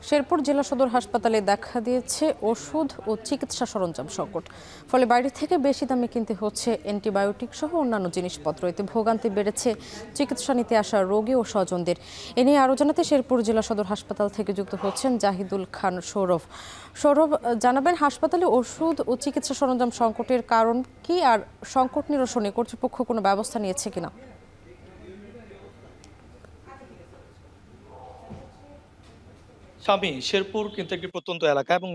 [SPEAKER 1] শেরপুর জেলা সদর হাসপাতালে দেখা দিয়েছে ওষুধ ও চিকিৎসা সরঞ্জাম সংকট। ফলে বাইরে থেকে বেশি দামে কিনতে হচ্ছে অ্যান্টিবায়োটিক সহ অন্যান্য জিনিসপত্র। এতে ভোগান্তি বেড়েছে চিকিৎসা নিতে আসা রোগী ও স্বজনদের। এ নিয়ে আরও জানাতে শেরপুর জেলা সদর হাসপাতাল থেকে যুক্ত হচ্ছেন জাহিদুল খান সৌরভ। সৌরভ, জানাবেন হাসপাতালে ওষুধ ও চিকিৎসা সরঞ্জাম সংকটের কারণ কি, আর সংকট নিরসনে কর্তৃপক্ষ কোনো ব্যবস্থা নিয়েছে কিনা?
[SPEAKER 5] স্বামী, শেরপুর কিন্তু একটি প্রত্যন্ত এলাকা এবং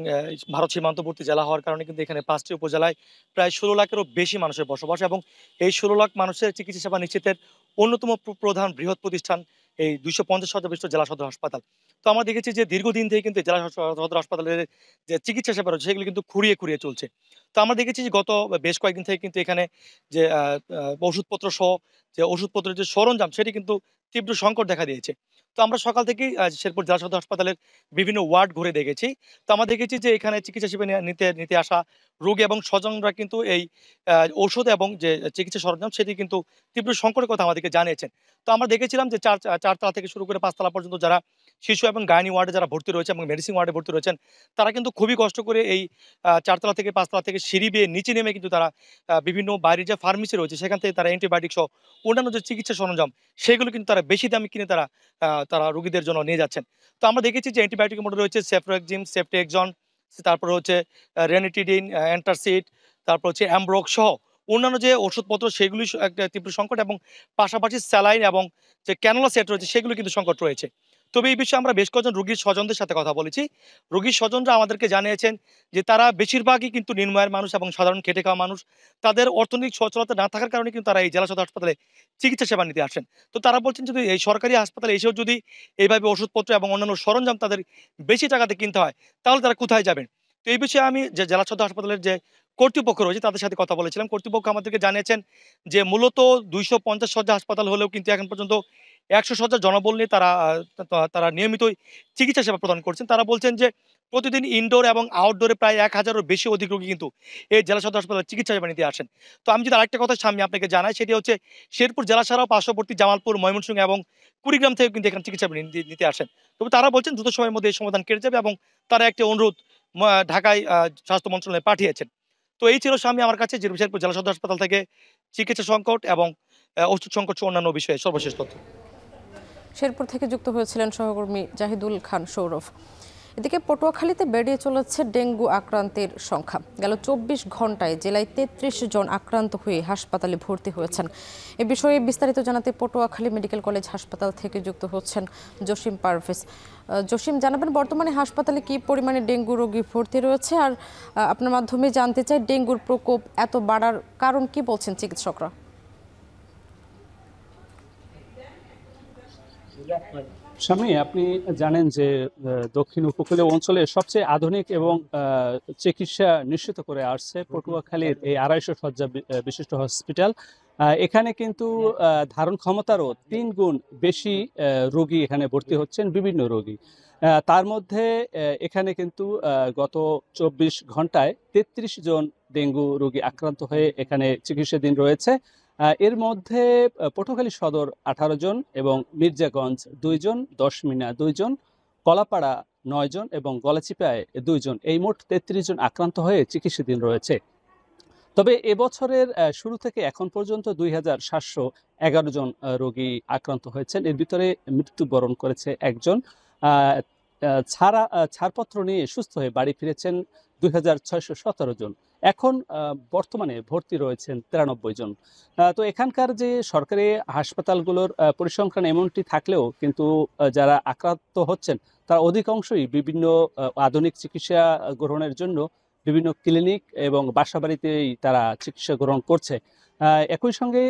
[SPEAKER 5] ভারত সীমান্তবর্তী জেলা হওয়ার কারণে কিন্তু এখানে 5টি উপজেলায় প্রায় 16 লাখেরও বেশি মানুষের বসবাস, এবং এই 16 লাখ মানুষের চিকিৎসা সেবা নিশ্চিতের অন্যতম প্রধান বৃহৎ প্রতিষ্ঠান এই 250 শয্যা বিশিষ্ট জেলা সদর হাসপাতাল। তো আমরা দেখেছি যে দীর্ঘদিন থেকে কিন্তু জেলা সদর হাসপাতালের যে চিকিৎসা সেবা রয়েছে সেগুলো কিন্তু খুঁড়িয়ে চলছে। তো আমরা দেখেছি যে গত বেশ কয়েকদিন থেকে কিন্তু এখানে যে ওষুধপত্র সহ যে ওষুধপত্রের যে সরঞ্জাম সেটি কিন্তু তীব্র সংকট দেখা দিয়েছে। তো আমরা সকাল থেকেই শেরপুর জেলা সদর হাসপাতালের বিভিন্ন ওয়ার্ড ঘুরে দেখেছি। তো আমরা দেখেছি যে এখানে চিকিৎসা সেবা নিতে আসা রোগী এবং স্বজনরা কিন্তু এই ঔষধ এবং যে চিকিৎসা সরঞ্জাম সেটি কিন্তু তীব্র সংকটের কথা আমাদেরকে জানিয়েছেন। তো আমরা দেখেছিলাম যে 4 তলা থেকে শুরু করে 5 তলা পর্যন্ত যারা শিশু এবং গাইনি ওয়ার্ডে যারা ভর্তি রয়েছে এবং মেডিসিন ওয়ার্ডে ভর্তি রয়েছেন, তারা কিন্তু খুবই কষ্ট করে এই 4 তলা থেকে 5 তলা থেকে সিঁড়ি বেয়ে নিচে নেমে কিন্তু তারা বিভিন্ন বাইরের যে ফার্মেসি রয়েছে সেখান থেকে তারা অ্যান্টিবায়োটিক সহ অন্যান্য যে চিকিৎসা সরঞ্জাম সেগুলো কিন্তু তারা বেশি দামে কিনে তারা রোগীদের জন্য নিয়ে যাচ্ছেন। তো আমরা দেখেছি যে অ্যান্টিবায়োটিকের মধ্যে রয়েছে সেফ্রোক্সিম, সেফটিএক্সন, তারপর হচ্ছে রেনিটিডিন, অ্যান্টাসিড, তারপর হচ্ছে অ্যামব্রোক সহ অন্যান্য যে ওষুধপত্র সেগুলি একটা তীব্র সংকট, এবং পাশাপাশি স্যালাইন এবং যে ক্যানোলা সেট রয়েছে সেগুলো কিন্তু সংকট রয়েছে। তবে এই বিষয়ে আমরা বেশ কয়েকজন রোগীর স্বজনদের সাথে কথা বলেছি। রোগীর স্বজনরা আমাদেরকে জানিয়েছেন যে তারা বেশিরভাগই কিন্তু নিম্নআয়ের মানুষ এবং সাধারণ খেটে খাওয়া মানুষ। তাদের অর্থনৈতিক সচ্ছলতা না থাকার কারণে কিন্তু তারা এই জেলা সদর হাসপাতালে চিকিৎসা সেবা নিতে আসেন। তো তারা বলছেন যদি এই সরকারি হাসপাতালে এসেও যদি এইভাবে ওষুধপত্র এবং অন্যান্য সরঞ্জাম তাদের বেশি টাকাতে কিনতে হয়, তাহলে তারা কোথায় যাবেন? তো এই বিষয়ে আমি যে জেলা সদর হাসপাতালের যে কর্তৃপক্ষ রয়েছে তাদের সাথে কথা বলেছিলাম। কর্তৃপক্ষ আমাদেরকে জানিয়েছেন যে মূলত 250 শয্যা হাসপাতাল হলেও কিন্তু এখন পর্যন্ত 100 শয্যা জনবল নিয়ে তারা নিয়মিতই চিকিৎসা সেবা প্রদান করছেন। তারা বলছেন যে প্রতিদিন ইনডোর এবং আউটডোরে প্রায় 1000-এরও বেশি অধিক রোগী কিন্তু এই জেলা সদর হাসপাতালে চিকিৎসা সেবা নিতে আসেন। তো আমি যদি আরেকটা কথা সামনে আপনাকে জানাই, সেটি হচ্ছে শেরপুর জেলা ছাড়াও পার্শ্ববর্তী জামালপুর, ময়মনসিংহ এবং কুড়িগ্রাম থেকে কিন্তু এখানে চিকিৎসা নিতে আসেন। তবে তারা বলছেন দ্রুত সময়ের মধ্যে এই সমাধান কেটে যাবে, এবং তারা একটি অনুরোধ ঢাকায় স্বাস্থ্য মন্ত্রণালয়ে পাঠিয়েছেন। তো এই ছিল স্বামী আমার কাছে যে শেরপুর জেলা সদর হাসপাতাল থেকে চিকিৎসা সংকট এবং ওষুধ সংকট অন্যান্য বিষয়ে সর্বশেষ তথ্য।
[SPEAKER 1] শেরপুর থেকে যুক্ত হয়েছিলেন সহকর্মী জাহিদুল খান সৌরভ। এদিকে পটুয়াখালীতে বেড়ে চলেছে ডেঙ্গু আক্রান্তের সংখ্যা। গেল 24 ঘন্টায় জেলায় 33 জন আক্রান্ত হয়ে হাসপাতালে ভর্তি হয়েছেন। এ বিষয়ে বিস্তারিত জানাতে পটুয়াখালী মেডিকেল কলেজ হাসপাতাল থেকে যুক্ত হচ্ছেন জসিম পারভেজ। জসিম, জানাবেন বর্তমানে হাসপাতালে কি পরিমাণে ডেঙ্গু রোগী ভর্তি রয়েছে, আর আপনার মাধ্যমে জানতে চাই ডেঙ্গুর প্রকোপ এত বাড়ার কারণ কি বলছেন চিকিৎসকরা?
[SPEAKER 22] স্বামী, আপনি জানেন যে দক্ষিণ উপকূলীয় অঞ্চলে সবচেয়ে আধুনিক এবং চিকিৎসা নিশ্চিত করে আসছে পটুয়াখালীর এই 250 শয্যা বিশিষ্ট হসপিটাল। এখানে কিন্তু ধারণ ক্ষমতারও 3 গুণ বেশি রোগী এখানে ভর্তি হচ্ছেন, বিভিন্ন রোগী। তার মধ্যে এখানে কিন্তু গত 24 ঘন্টায় 33 জন ডেঙ্গু রোগী আক্রান্ত হয়ে এখানে চিকিৎসাধীন রয়েছে। এর মধ্যে পটুয়াখালী সদর 18 জন এবং মির্জাগঞ্জ 2 জন, 10 মিনা 2 জন, কলাপাড়া 9 জন এবং গলাচিপায় 2 জন, এই মোট 33 জন আক্রান্ত হয়ে চিকিৎসাধীন রয়েছে। তবে এবছরের শুরু থেকে এখন পর্যন্ত 2711 জন রোগী আক্রান্ত হয়েছেন। এর ভিতরে মৃত্যুবরণ করেছে একজন। ছাড়পত্র নিয়ে সুস্থ হয়ে বাড়ি ফিরেছেন 2617 জন। এখন বর্তমানে ভর্তি রয়েছেন 93 জন। তো এখানকার যে সরকারি হাসপাতালগুলোর পরিসংখ্যান এমনটি থাকলেও কিন্তু যারা আক্রান্ত হচ্ছেন তারা অধিকাংশই বিভিন্ন আধুনিক চিকিৎসা গ্রহণের জন্য বিভিন্ন ক্লিনিক এবং বাসাবাড়িতেই তারা চিকিৎসা গ্রহণ করছে। একই সঙ্গে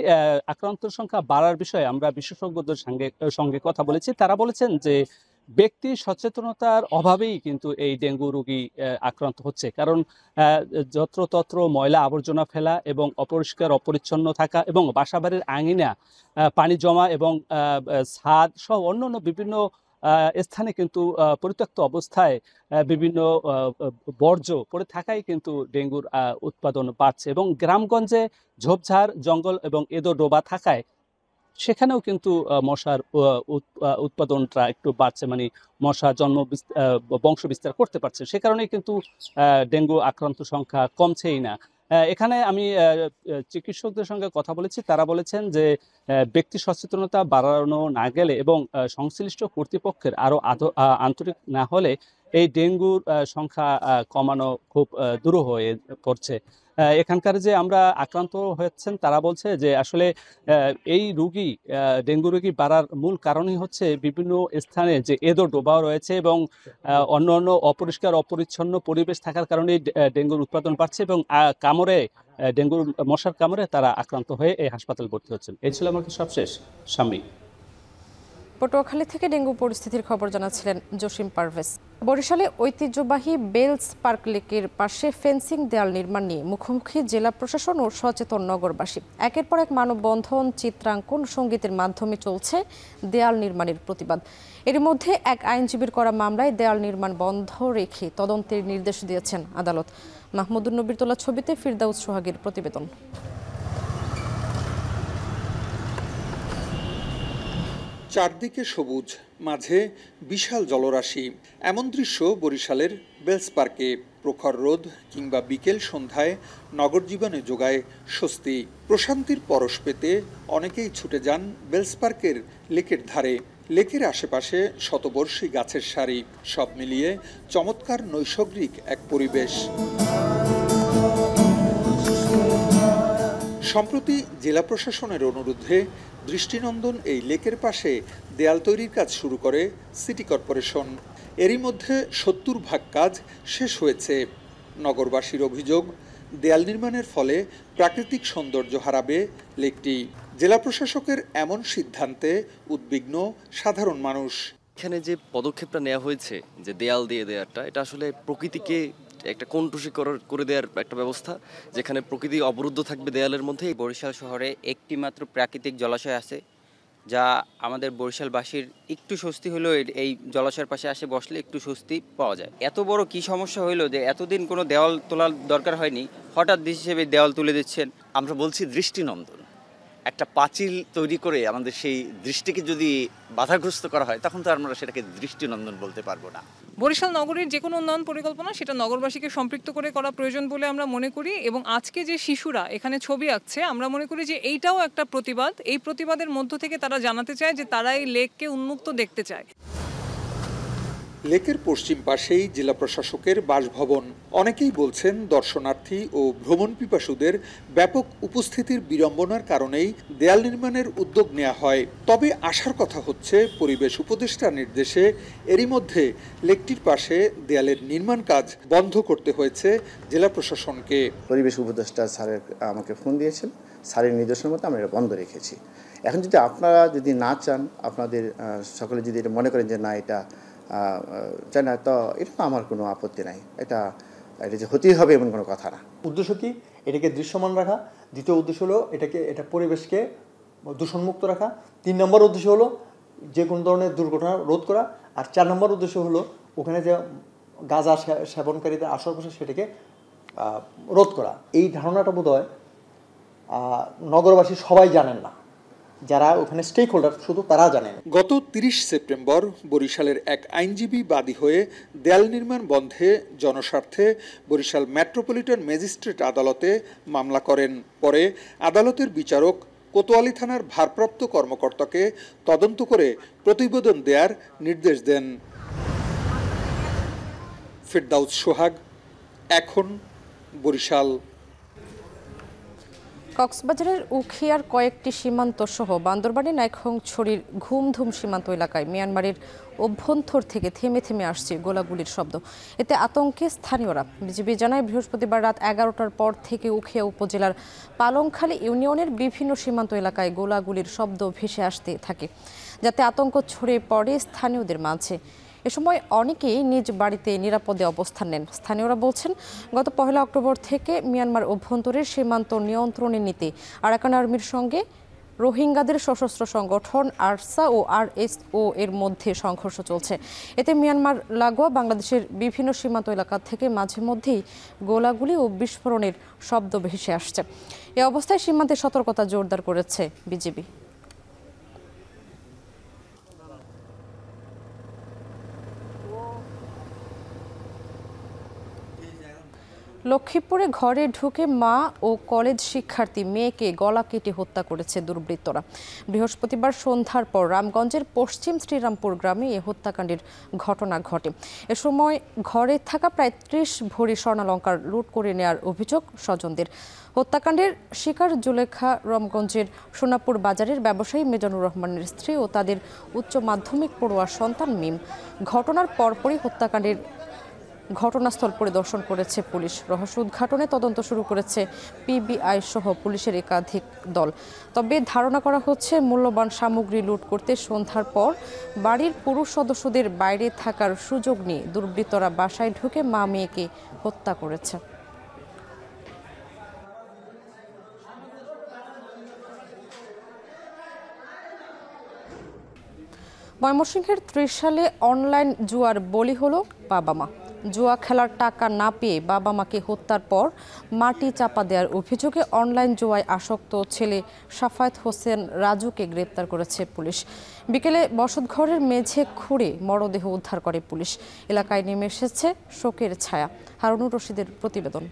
[SPEAKER 22] আক্রান্তের সংখ্যা বাড়ার বিষয়ে আমরা বিশেষজ্ঞদের সঙ্গে কথা বলেছি। তারা বলেছেন যে ব্যক্তি সচেতনতার অভাবেই কিন্তু এই ডেঙ্গু রোগী আক্রান্ত হচ্ছে। কারণ যত্রতত্র ময়লা আবর্জনা ফেলা এবং অপরিষ্কার অপরিচ্ছন্ন থাকা এবং বাসাবাড়ির আঙিনা পানি জমা এবং ছাদ সহ অন্যান্য বিভিন্ন স্থানে কিন্তু পরিত্যক্ত অবস্থায় বিভিন্ন বর্জ্য পড়ে থাকাই কিন্তু ডেঙ্গুর উৎপাদন বাড়ছে এবং গ্রামগঞ্জে ঝোপঝাড় জঙ্গল এবং এদো ডোবা থাকায় সেখানেও কিন্তু মশার উৎপাদনটা একটু বাড়ছে, মানে মশা বংশ বিস্তার করতে পারছে। সে কারণেই কিন্তু ডেঙ্গু আক্রান্ত সংখ্যা কমছেই না। এখানে আমি চিকিৎসকদের সঙ্গে কথা বলেছি, তারা বলেছেন যে ব্যক্তি সচেতনতা বাড়ানো না গেলে এবং সংশ্লিষ্ট কর্তৃপক্ষের আরও আন্তরিক না হলে এই ডেঙ্গুর সংখ্যা কমানো খুব দুরূহ হয়ে পড়ছে। এখানকার যে আমরা আক্রান্ত হচ্ছেন তারা বলছে যে আসলে এই রোগী ডেঙ্গু রোগী বাড়ার মূল কারণই হচ্ছে বিভিন্ন স্থানে যে এদো ডোবা রয়েছে এবং অন্য অন্য অপরিষ্কার অপরিচ্ছন্ন পরিবেশ থাকার কারণে ডেঙ্গুর উৎপাদন বাড়ছে এবং ডেঙ্গুর মশার কামড়ে তারা আক্রান্ত হয়ে এই হাসপাতাল ভর্তি হচ্ছেন। এই ছিল আমার সবশেষ স্বামী।
[SPEAKER 1] পটুয়াখালী থেকে ডেঙ্গু পরিস্থিতির খবর জানাচ্ছিলেন জসিম পারভেজ। বরিশালে ঐতিহ্যবাহী বেলস পার্ক লেকের পাশে ফেন্সিং দেয়াল নির্মাণ নিয়ে মুখোমুখি জেলা প্রশাসন ও সচেতন নগরবাসী। একের পর এক মানববন্ধন, চিত্রাঙ্কন, সঙ্গীতের মাধ্যমে চলছে দেয়াল নির্মাণের প্রতিবাদ। এর মধ্যে এক আইনজীবীর করা মামলায় দেয়াল নির্মাণ বন্ধ রেখে তদন্তের নির্দেশ দিয়েছেন আদালত। মাহমুদুর নবীর তোলা ছবিতে ফিরদাউস সোহাগের প্রতিবেদন।
[SPEAKER 6] চারদিকে সবুজ, মাঝে বিশাল জলরাশি। এমন দৃশ্য বরিশালের বেলস পার্কে। প্রখর রোদ কিংবা বিকেল সন্ধ্যায় নগর জীবনে যোগায় স্বস্তি। প্রশান্তির পরশ পেতে অনেকেই ছুটে যান বেলস পার্কের লেকের ধারে। লেকের আশেপাশে শতবর্ষী গাছের সারি, সব মিলিয়ে চমৎকার নৈসর্গিক এক পরিবেশ। সম্প্রতি জেলা প্রশাসনের অনুরোধে দৃষ্টিনন্দন এই লেকের পাশে দেয়াল তৈরির কাজ শুরু করে সিটি কর্পোরেশন। এরই মধ্যে 70% কাজ শেষ হয়েছে। নগরবাসীর অভিযোগ, দেয়াল নির্মাণের ফলে প্রাকৃতিক সৌন্দর্য হারাবে লেকটি। জেলা প্রশাসকের এমন সিদ্ধান্তে উদ্বিগ্ন সাধারণ মানুষ।
[SPEAKER 7] এখানে যে পদক্ষেপটা নেওয়া হয়েছে যে দেয়াল দিয়ে দেওয়াটা, এটা আসলে প্রকৃতিকে একটা কণ্ঠসী করে দেওয়ার একটা ব্যবস্থা, যেখানে প্রকৃতি অবরুদ্ধ থাকবে দেয়ালের মধ্যে।
[SPEAKER 23] বরিশাল শহরে একটি মাত্র প্রাকৃতিক জলাশয় আছে, যা আমাদের বরিশালবাসীর একটু স্বস্তি হলেও এই জলাশয়ের পাশে আসে বসলে একটু স্বস্তি পাওয়া যায়। এত বড় কি সমস্যা হইলো যে এতদিন কোনো দেওয়াল তোলার দরকার হয়নি, হঠাৎ হিসেবে দেওয়াল তুলে দিচ্ছেন।
[SPEAKER 24] আমরা বলছি দৃষ্টিনন্দন। একটা পাঁচিল তৈরি করে আমাদের সেই দৃষ্টিকে যদি বাধাগ্রস্ত করা হয়, তখন তো আমরা সেটাকে দৃষ্টিনন্দন বলতে পারবো না।
[SPEAKER 25] বরিশাল নগরীর যে কোনো উন্নয়ন পরিকল্পনা সেটা নগরবাসীকে সম্পৃক্ত করে করা প্রয়োজন বলে আমরা মনে করি। এবং আজকে যে শিশুরা এখানে ছবি আঁকছে, আমরা মনে করি যে এইটাও একটা প্রতিবাদ। এই প্রতিবাদের মধ্য থেকে তারা জানাতে চায় যে তারা এই লেককে উন্মুক্ত দেখতে চায়।
[SPEAKER 6] লেকের পশ্চিম পাশেই জেলা প্রশাসকের বাসভবন। অনেকেই বলছেন দর্শনার্থী ও ভ্রমণ পিপাসুদের ব্যাপক উপস্থিতির বিড়ম্বনার কারণেই দেয়াল নির্মাণের উদ্যোগ নেওয়া হয়। তবে আসার কথা হচ্ছে পরিবেশ উপদেষ্টার নির্দেশে এরই মধ্যে লেকটির পাশে দেয়ালের নির্মাণ কাজ বন্ধ করতে হয়েছে জেলা প্রশাসনকে।
[SPEAKER 26] পরিবেশ উপদেষ্টা স্যারের আমাকে ফোন দিয়েছেন, স্যারের নির্দেশের মতো আমরা এটা বন্ধ রেখেছি। এখন যদি আপনারা যদি না চান, আপনাদের সকলে যদি এটা মনে করেন যে না এটা চাই না, তো এটা তো আমার কোনো আপত্তি নাই। এটা যে হতেই হবে এমন কোনো কথা না।
[SPEAKER 27] উদ্দেশ্য কি? এটাকে দৃশ্যমান রাখা। দ্বিতীয় উদ্দেশ্য হলো এটা পরিবেশকে দূষণমুক্ত রাখা। 3 নম্বর উদ্দেশ্য হলো যে কোনো ধরনের দুর্ঘটনা রোধ করা। আর 4 নম্বর উদ্দেশ্য হলো ওখানে যে গাঁজা সেবনকারীদের আসর বসে সেটাকে রোধ করা। এই ধারণাটা বোধহয় নগরবাসী সবাই জানেন না। যারা ওখানে স্টেক হোল্ডার শুধু তারা জানেন।
[SPEAKER 6] গত 30 সেপ্টেম্বর বরিশালের এক আইনজীবী বাদী হয়ে দেয়াল নির্মাণ বন্ধে জনস্বার্থে বরিশাল মেট্রোপলিটন ম্যাজিস্ট্রেট আদালতে মামলা করেন। পরে আদালতের বিচারক কোতোয়ালি থানার ভারপ্রাপ্ত কর্মকর্তাকে তদন্ত করে প্রতিবেদন দেওয়ার নির্দেশ দেন। ফিরদাউস সোহাগ, এখন, বরিশাল।
[SPEAKER 1] কক্সবাজারের উখিয়ার কয়েকটি সীমান্ত সহ বান্দরবানের নাইখংছড়ির ঘুমধুম সীমান্ত এলাকায় মিয়ানমারের অভ্যন্তর থেকে থেমে থেমে আসছে গোলাগুলির শব্দ। এতে আতঙ্কে স্থানীয়রা। বিজিবি জানায় বৃহস্পতিবার রাত 11টার পর থেকে উখিয়া উপজেলার পালংখালী ইউনিয়নের বিভিন্ন সীমান্ত এলাকায় গোলাগুলির শব্দ ভেসে আসতে থাকে, যাতে আতঙ্ক ছড়িয়ে পড়ে স্থানীয়দের মাঝে। এ সময় অনেকেই নিজ বাড়িতে নিরাপদে অবস্থান নেন। স্থানীয়রা বলছেন, গত 1 অক্টোবর থেকে মিয়ানমার অভ্যন্তরের সীমান্ত নিয়ন্ত্রণে নিতে আরাকান আর্মির সঙ্গে রোহিঙ্গাদের সশস্ত্র সংগঠন আরসা ও আরএসও এর মধ্যে সংঘর্ষ চলছে। এতে মিয়ানমার লাগোয়া বাংলাদেশের বিভিন্ন সীমান্ত এলাকা থেকে মাঝে মধ্যেই গোলাগুলি ও বিস্ফোরণের শব্দ ভেসে আসছে। এ অবস্থায় সীমান্তে সতর্কতা জোরদার করেছে বিজিবি। লক্ষ্মীপুরে ঘরে ঢুকে মা ও কলেজ শিক্ষার্থী মেয়েকে গলা কেটে হত্যা করেছে দুর্বৃত্তরা। বৃহস্পতিবার সন্ধ্যার পর রামগঞ্জের পশ্চিম শ্রীরামপুর গ্রামে এই হত্যাকাণ্ডের ঘটনা ঘটে। এ সময় ঘরে থাকা প্রায় 30 ভরি স্বর্ণালংকার লুট করে নেওয়ার অভিযোগ স্বজনদের। হত্যাকাণ্ডের শিকার জুলেখা রামগঞ্জের সোনাপুর বাজারের ব্যবসায়ী মিজানুর রহমানের স্ত্রী ও তাদের উচ্চ মাধ্যমিক পড়ুয়া সন্তান মিম। ঘটনার পরপরই হত্যাকাণ্ডের ঘটনাস্থল পরিদর্শন করেছে পুলিশ। রহস্য উদ্ঘাটনে তদন্ত শুরু করেছে পিবিআই সহ পুলিশের একাধিক দল। তবে ধারণা করা হচ্ছে মূল্যবান সামগ্রী লুট করতে সন্ধ্যার পর বাড়ির পুরুষ সদস্যদের বাইরে থাকার সুযোগ নিয়ে দুর্বৃত্তরা বাসায় ঢুকে মা মেয়েকে হত্যা করেছে। ময়মনসিংহের ত্রিশালে অনলাইন জুয়ার বলি হলো বাবা মা। জুয়া খেলার টাকা না পেয়ে বাবা মাকে হত্যার পর মাটি চাপা দেওয়ার অভিযোগে অনলাইন জুয়ায় আসক্ত ছেলে সাফায়েত হোসেন রাজুকে গ্রেপ্তার করেছে পুলিশ। বিকেলে বসতঘরের মেঝে খুঁড়ে মরদেহ উদ্ধার করে পুলিশ। এলাকায় নেমে এসেছে শোকের ছায়া। হারুনুর রশিদের প্রতিবেদন।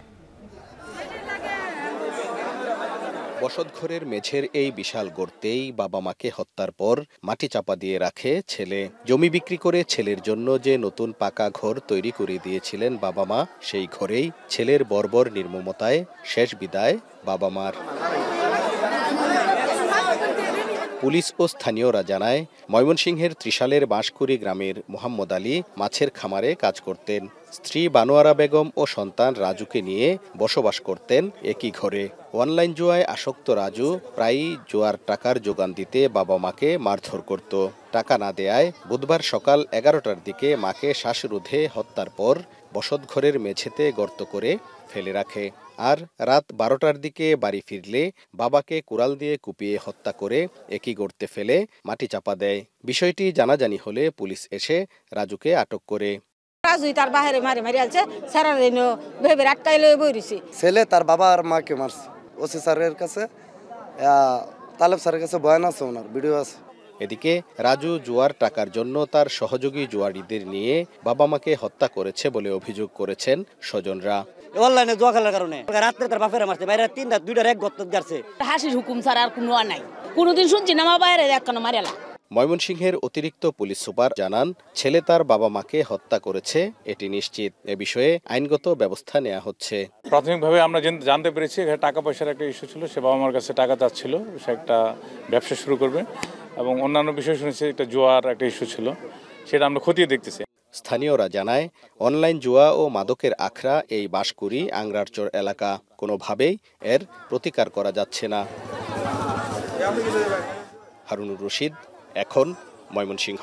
[SPEAKER 3] বসতঘরের মেঝের এই বিশাল গর্তেই বাবা মাকে হত্যার পর মাটি চাপা দিয়ে রাখে ছেলে। জমি বিক্রি করে ছেলের জন্য যে নতুন পাকা ঘর তৈরি করে দিয়েছিলেন বাবা মা, সেই ঘরেই ছেলের বর্বর নির্মমতায় শেষ বিদায় বাবা মার। পুলিশ ও স্থানীয়রা জানায়, ময়মনসিংহের ত্রিশালের বাঁশকুড়ি গ্রামের মোহাম্মদ আলী মাছের খামারে কাজ করতেন। স্ত্রী বানোয়ারা বেগম ও সন্তান রাজুকে নিয়ে বসবাস করতেন একই ঘরে। অনলাইন জুয়ায় আসক্ত রাজু প্রায়ই জুয়ার টাকার যোগান দিতে বাবা মাকে মারধর করত। টাকা না দেয়ায় বুধবার সকাল 11টার দিকে মাকে শ্বাসরোধে হত্যার পর বসতঘরের মেঝেতে গর্ত করে ফেলে রাখে। আর রাত 12টার দিকে বাড়ি ফিরলে বাবাকে কুড়াল দিয়ে কুপিয়ে হত্যা করে একই গর্তে ফেলে মাটি চাপা দেয়। বিষয়টি জানাজানি হলে পুলিশ এসে রাজুকে আটক করে।
[SPEAKER 8] রাজুই তার বাহিরে মারি মারি আছে, সারা দিন ভেবে আটকাইলে বইরিছি।
[SPEAKER 9] ছেলে তার বাবা আর মাকে মারছে। ওসি স্যারের কাছে, তালেব স্যারের কাছে বয়ান আছে, ওনার ভিডিও আছে।
[SPEAKER 3] এদিকে রাজু জুয়ার টাকার জন্য তার সহযোগী জুয়ারিদের নিয়ে বাবা মাকে হত্যা করেছে বলে অভিযোগ করেছেন স্বজনরা।
[SPEAKER 8] অনলাইনে জুয়া খেলার কারণে রাত্রে তার বাপের মারছে, বাইরে 3টা 2টার এক গর্ত গেছে। হাসির হুকুম ছাড়া আর কোনো নাই। কোনোদিন শুনছি না মা বাইরে একখানা মারিয়ালা।
[SPEAKER 3] ময়মনসিংহের অতিরিক্ত পুলিশ সুপার জানান, ছেলে তার বাবা মাকে হত্যা করেছে এটি নিশ্চিত। এ বিষয়ে আইনগত ব্যবস্থা নেওয়া হচ্ছে।
[SPEAKER 10] প্রাথমিকভাবে আমরা জানতে পেরেছি এখানে টাকা পয়সার একটা ইস্যু ছিল। সে বাবা মার কাছে টাকা চাচ্ছিল, সে একটা ব্যবসা শুরু করবে, এবং অন্যান্য বিষয় শুনেছি একটা জুয়ার একটা ইস্যু ছিল, সেটা আমরা খতিয়ে দেখতেছি।
[SPEAKER 3] স্থানীয়রা জানায়, অনলাইন জুয়া ও মাদকের আখড়া এই বাঁশকুড়ি আংরারচর এলাকা। কোনোভাবেই এর প্রতিকার করা যাচ্ছে না। হারুনুর রশিদ, এখন, ময়মনসিংহ।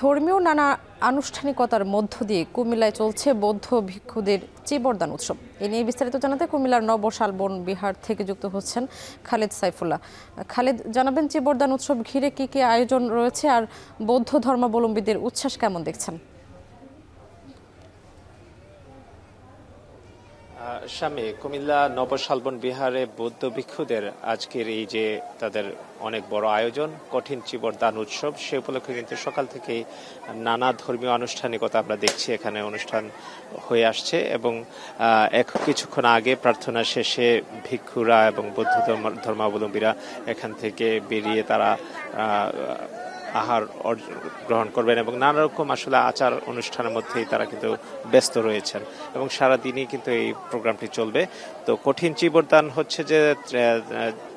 [SPEAKER 1] ধর্মীয় নানা আনুষ্ঠানিকতার মধ্য দিয়ে কুমিল্লায় চলছে বৌদ্ধ ভিক্ষুদের চিবরদান উৎসব। এ নিয়ে বিস্তারিত জানাতে কুমিল্লার নবশালবন বিহার থেকে যুক্ত হচ্ছেন খালেদ সাইফুল্লাহ। খালেদ, জানাবেন চিবরদান উৎসব ঘিরে কি কি আয়োজন রয়েছে আর বৌদ্ধ ধর্মাবলম্বীদের উচ্ছ্বাস কেমন দেখছেন?
[SPEAKER 2] স্বামী কুমিল্লা নবশালবন বিহারে বৌদ্ধ ভিক্ষুদের আজকের এই যে তাদের অনেক বড় আয়োজন কঠিন চিবর দান উৎসব, সে উপলক্ষে কিন্তু সকাল থেকেই নানা ধর্মীয় আনুষ্ঠানিকতা আমরা দেখছি এখানে অনুষ্ঠান হয়ে আসছে এবং কিছুক্ষণ আগে প্রার্থনা শেষে ভিক্ষুরা এবং বৌদ্ধ ধর্মাবলম্বীরা এখান থেকে বেরিয়ে তারা আহার গ্রহণ করবেন এবং নানা রকম আসলে আচার অনুষ্ঠানের মধ্যেই তারা কিন্তু ব্যস্ত রয়েছেন এবং সারাদিনই কিন্তু এই প্রোগ্রামটি চলবে। তো কঠিন চিবরদান হচ্ছে যে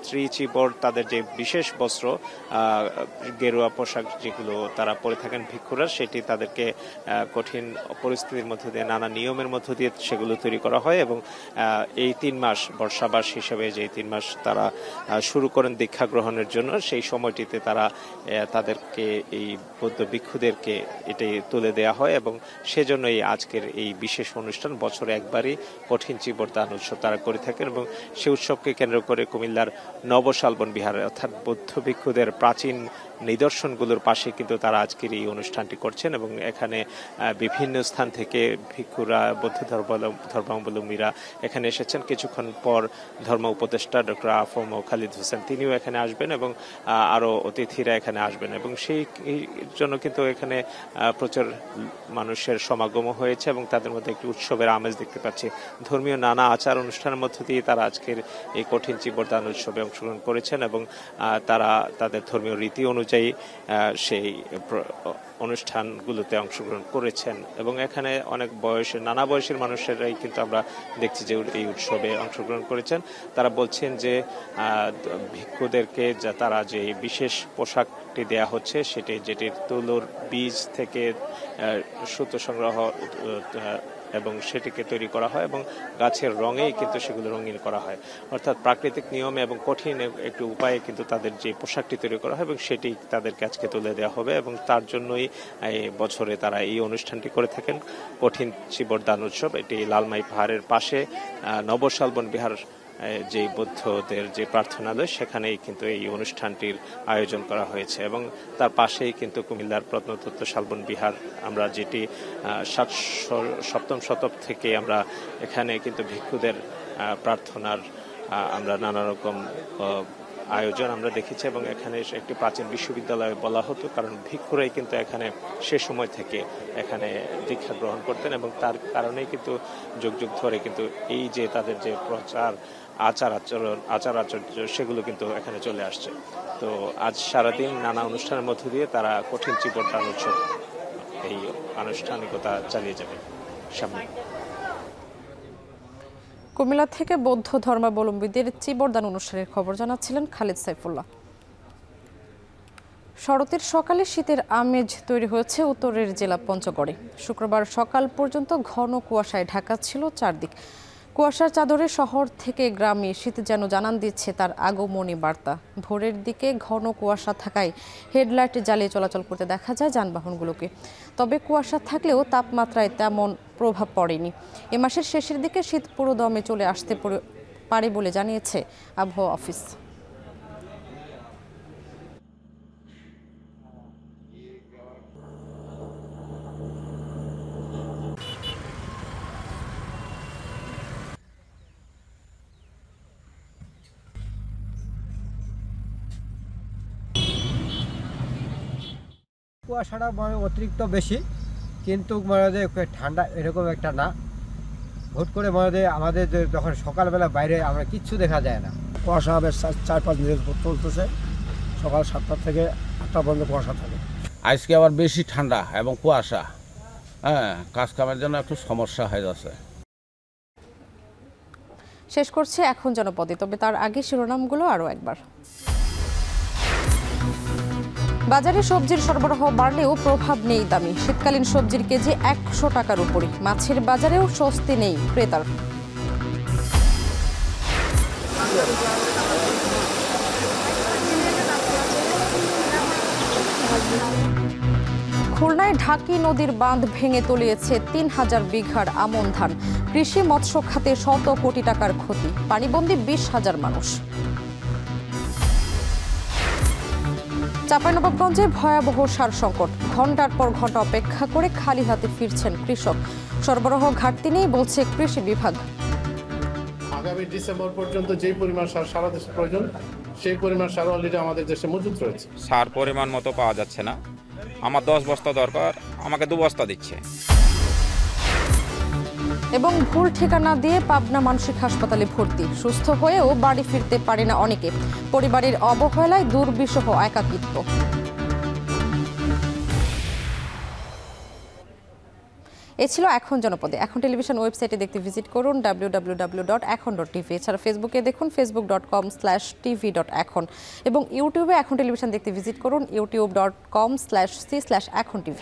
[SPEAKER 2] ত্রিচিবর তাদের যে বিশেষ বস্ত্র গেরুয়া পোশাক যেগুলো তারা পরে থাকেন ভিক্ষুরা, সেটি তাদেরকে কঠিন পরিস্থিতির মধ্যে দিয়ে নানা নিয়মের মধ্য দিয়ে সেগুলো তৈরি করা হয় এবং এই 3 মাস বর্ষাবাস হিসেবে যে 3 মাস তারা শুরু করেন দীক্ষা গ্রহণের জন্য, সেই সময়টিতে তারা তাদেরকে এই বৌদ্ধ ভিক্ষুদেরকে এটাই তুলে দেওয়া হয় এবং সেজন্যই আজকের এই বিশেষ অনুষ্ঠান বছরে একবারই কঠিন চিবর দান উৎসব তারা করে থাকেন এবং সেই উৎসবকে কেন্দ্র করে কুমিল্লার নবশালবন বিহারে অর্থাৎ বৌদ্ধ ভিক্ষুদের প্রাচীন নিদর্শনগুলোর পাশে কিন্তু তারা আজকের এই অনুষ্ঠানটি করছেন এবং এখানে বিভিন্ন স্থান থেকে ভিক্ষুরা বৌদ্ধ ধর্মাবলম্বীরা এখানে এসেছেন। কিছুক্ষণ পর ধর্ম উপদেষ্টা ডক্টর আফম ও খালিদ হোসেন তিনিও এখানে আসবেন এবং আরও অতিথিরা এখানে আসবেন এবং সেই জন্য কিন্তু এখানে প্রচুর মানুষের সমাগম হয়েছে এবং তাদের মধ্যে একটি উৎসবের আমেজ দেখতে পাচ্ছি। ধর্মীয় নানা আচার অনুষ্ঠানের মধ্য দিয়ে তারা আজকের এই কঠিন চিবর দান উৎসবে অংশগ্রহণ করেছেন এবং তারা তাদের ধর্মীয় রীতি অনুযায়ী সেই অনুষ্ঠানগুলোতে অংশগ্রহণ করেছেন এবং এখানে অনেক নানা বয়সের মানুষেরাই কিন্তু আমরা দেখছি যে এই উৎসবে অংশগ্রহণ করেছেন। তারা বলছেন যে ভিক্ষুদেরকে তারা যে বিশেষ পোশাকটি দেয়া হচ্ছে যেটির তুলোর বীজ থেকে সুতো সংগ্রহ এবং সেটিকে তৈরি করা হয় এবং গাছের রঙেই কিন্তু সেগুলো রঙিন করা হয়, অর্থাৎ প্রাকৃতিক নিয়মে এবং কঠিন একটি উপায়ে কিন্তু তাদের যে পোশাকটি তৈরি করা হয় এবং সেটি তাদেরকে আজকে তুলে দেওয়া হবে এবং তার জন্যই বছরে তারা এই অনুষ্ঠানটি করে থাকেন কঠিন চিবর দান উৎসব। এটি লালমাই পাহাড়ের পাশে নবশালবন বিহার যে বৌদ্ধদের যে প্রার্থনালয় সেখানেই কিন্তু এই অনুষ্ঠানটির আয়োজন করা হয়েছে এবং তার পাশেই কিন্তু কুমিল্লার প্রত্নতত্ত্ব শালবন বিহার, আমরা যেটি 7ম শতক থেকে আমরা এখানে কিন্তু ভিক্ষুদের প্রার্থনার আমরা নানা রকম আয়োজন আমরা দেখেছি এবং এখানে একটি প্রাচীন বিশ্ববিদ্যালয় বলা হতো, কারণ ভিক্ষুরাই কিন্তু এখানে সে সময় থেকে এখানে দীক্ষা গ্রহণ করতেন এবং তার কারণেই কিন্তু যুগ যুগ ধরে কিন্তু এই যে তাদের যে প্রচার আচার আচর্য সেগুলো কিন্তু এখানে চলে আসছে। তো আজ সারাদিন নানা অনুষ্ঠানের মধ্য দিয়ে তারা কঠিন চিবর দান উৎসব এই আনুষ্ঠানিকতা চালিয়ে যাবে। সামনে
[SPEAKER 1] কুমিল্লা থেকে বৌদ্ধ ধর্মাবলম্বীদের চিবরদান অনুষ্ঠানের খবর জানাচ্ছিলেন খালিদ সাইফুল্লাহ। শরতের সকালে শীতের আমেজ তৈরি হয়েছে উত্তরের জেলা পঞ্চগড়ে। শুক্রবার সকাল পর্যন্ত ঘন কুয়াশায় ঢাকা ছিল চারদিক। কুয়াশার চাদরে শহর থেকে গ্রামে শীত যেন জানান দিচ্ছে তার আগমনী বার্তা। ভোরের দিকে ঘন কুয়াশা থাকায় হেডলাইট জ্বালিয়ে চলাচল করতে দেখা যায় যানবাহনগুলোকে। তবে কুয়াশা থাকলেও তাপমাত্রায় তেমন প্রভাব পড়েনি। এ মাসের শেষের দিকে শীত পুরো দমে চলে আসতে পারে বলে জানিয়েছে আবহাওয়া অফিস।
[SPEAKER 11] কুয়াশাটা অতিরিক্ত বেশি, কিন্তু ঠান্ডা এরকম একটা না। হুট করে আমাদের যখন সকালবেলা বাইরে আমরা কিচ্ছু দেখা যায় না।
[SPEAKER 12] কুয়াশা বেশ 4-5 দিন চলতেছে, সকাল 7টা থেকে 8টা পর্যন্ত কুয়াশা থাকে।
[SPEAKER 14] আজকে আবার বেশি ঠান্ডা এবং কুয়াশা, কাজ কামের জন্য একটু সমস্যা হয়ে যাচ্ছে।
[SPEAKER 1] শেষ করছে এখন জনপদে, তবে তার আগে শিরোনামগুলো আরও একবার। বাজারে সবজির সরবরাহ বাড়লেও প্রভাব নেই দামে। শীতকালীন সবজির কেজি 100 টাকার উপরে। মাছের বাজারেও স্বস্তি নেই ক্রেতার। খুলনায় ঢাকি নদীর বাঁধ ভেঙে তলিয়েছে 3000 বিঘার আমন ধান। কৃষি মৎস্য খাতে শত কোটি টাকার ক্ষতি। পানিবন্দী 20,000 মানুষ। চাঁপাইনবাবগঞ্জে ভয়াবহ সার সংকট। ঘণ্টার পর ঘণ্টা অপেক্ষা করে খালি হাতে ফিরছেন কৃষক। সরবরাহ ঘাটতি নেই বলছে কৃষি বিভাগ।
[SPEAKER 13] আগামী ডিসেম্বর পর্যন্ত যেই পরিমাণ সার সারা দেশে প্রয়োজন সেই পরিমাণ সার অলরেডি আমাদের দেশে মজুত রয়েছে।
[SPEAKER 15] সার পরিমাণ মতো পাওয়া যাচ্ছে না। আমার 10 বস্তা দরকার, আমাকে 2 বস্তা দিচ্ছে।
[SPEAKER 1] এবং ভুল ঠিকানা দিয়ে পাবনা মানসিক হাসপাতালে ভর্তি, সুস্থ হয়েও বাড়ি ফিরতে পারে না অনেকে। পরিবারের অবহেলায় দুর্বিষহ একাকিত্ব। এ ছিল এখন জনপদে। এখন টেলিভিশন ওয়েবসাইটে দেখতে ভিজিট করুন www.এখন.tv। এছাড়া ফেসবুকে দেখুন facebook.com/tv.এখন এবং ইউটিউবে এখন টেলিভিশন দেখতে ভিজিট করুন youtube.com/c/এখন tv।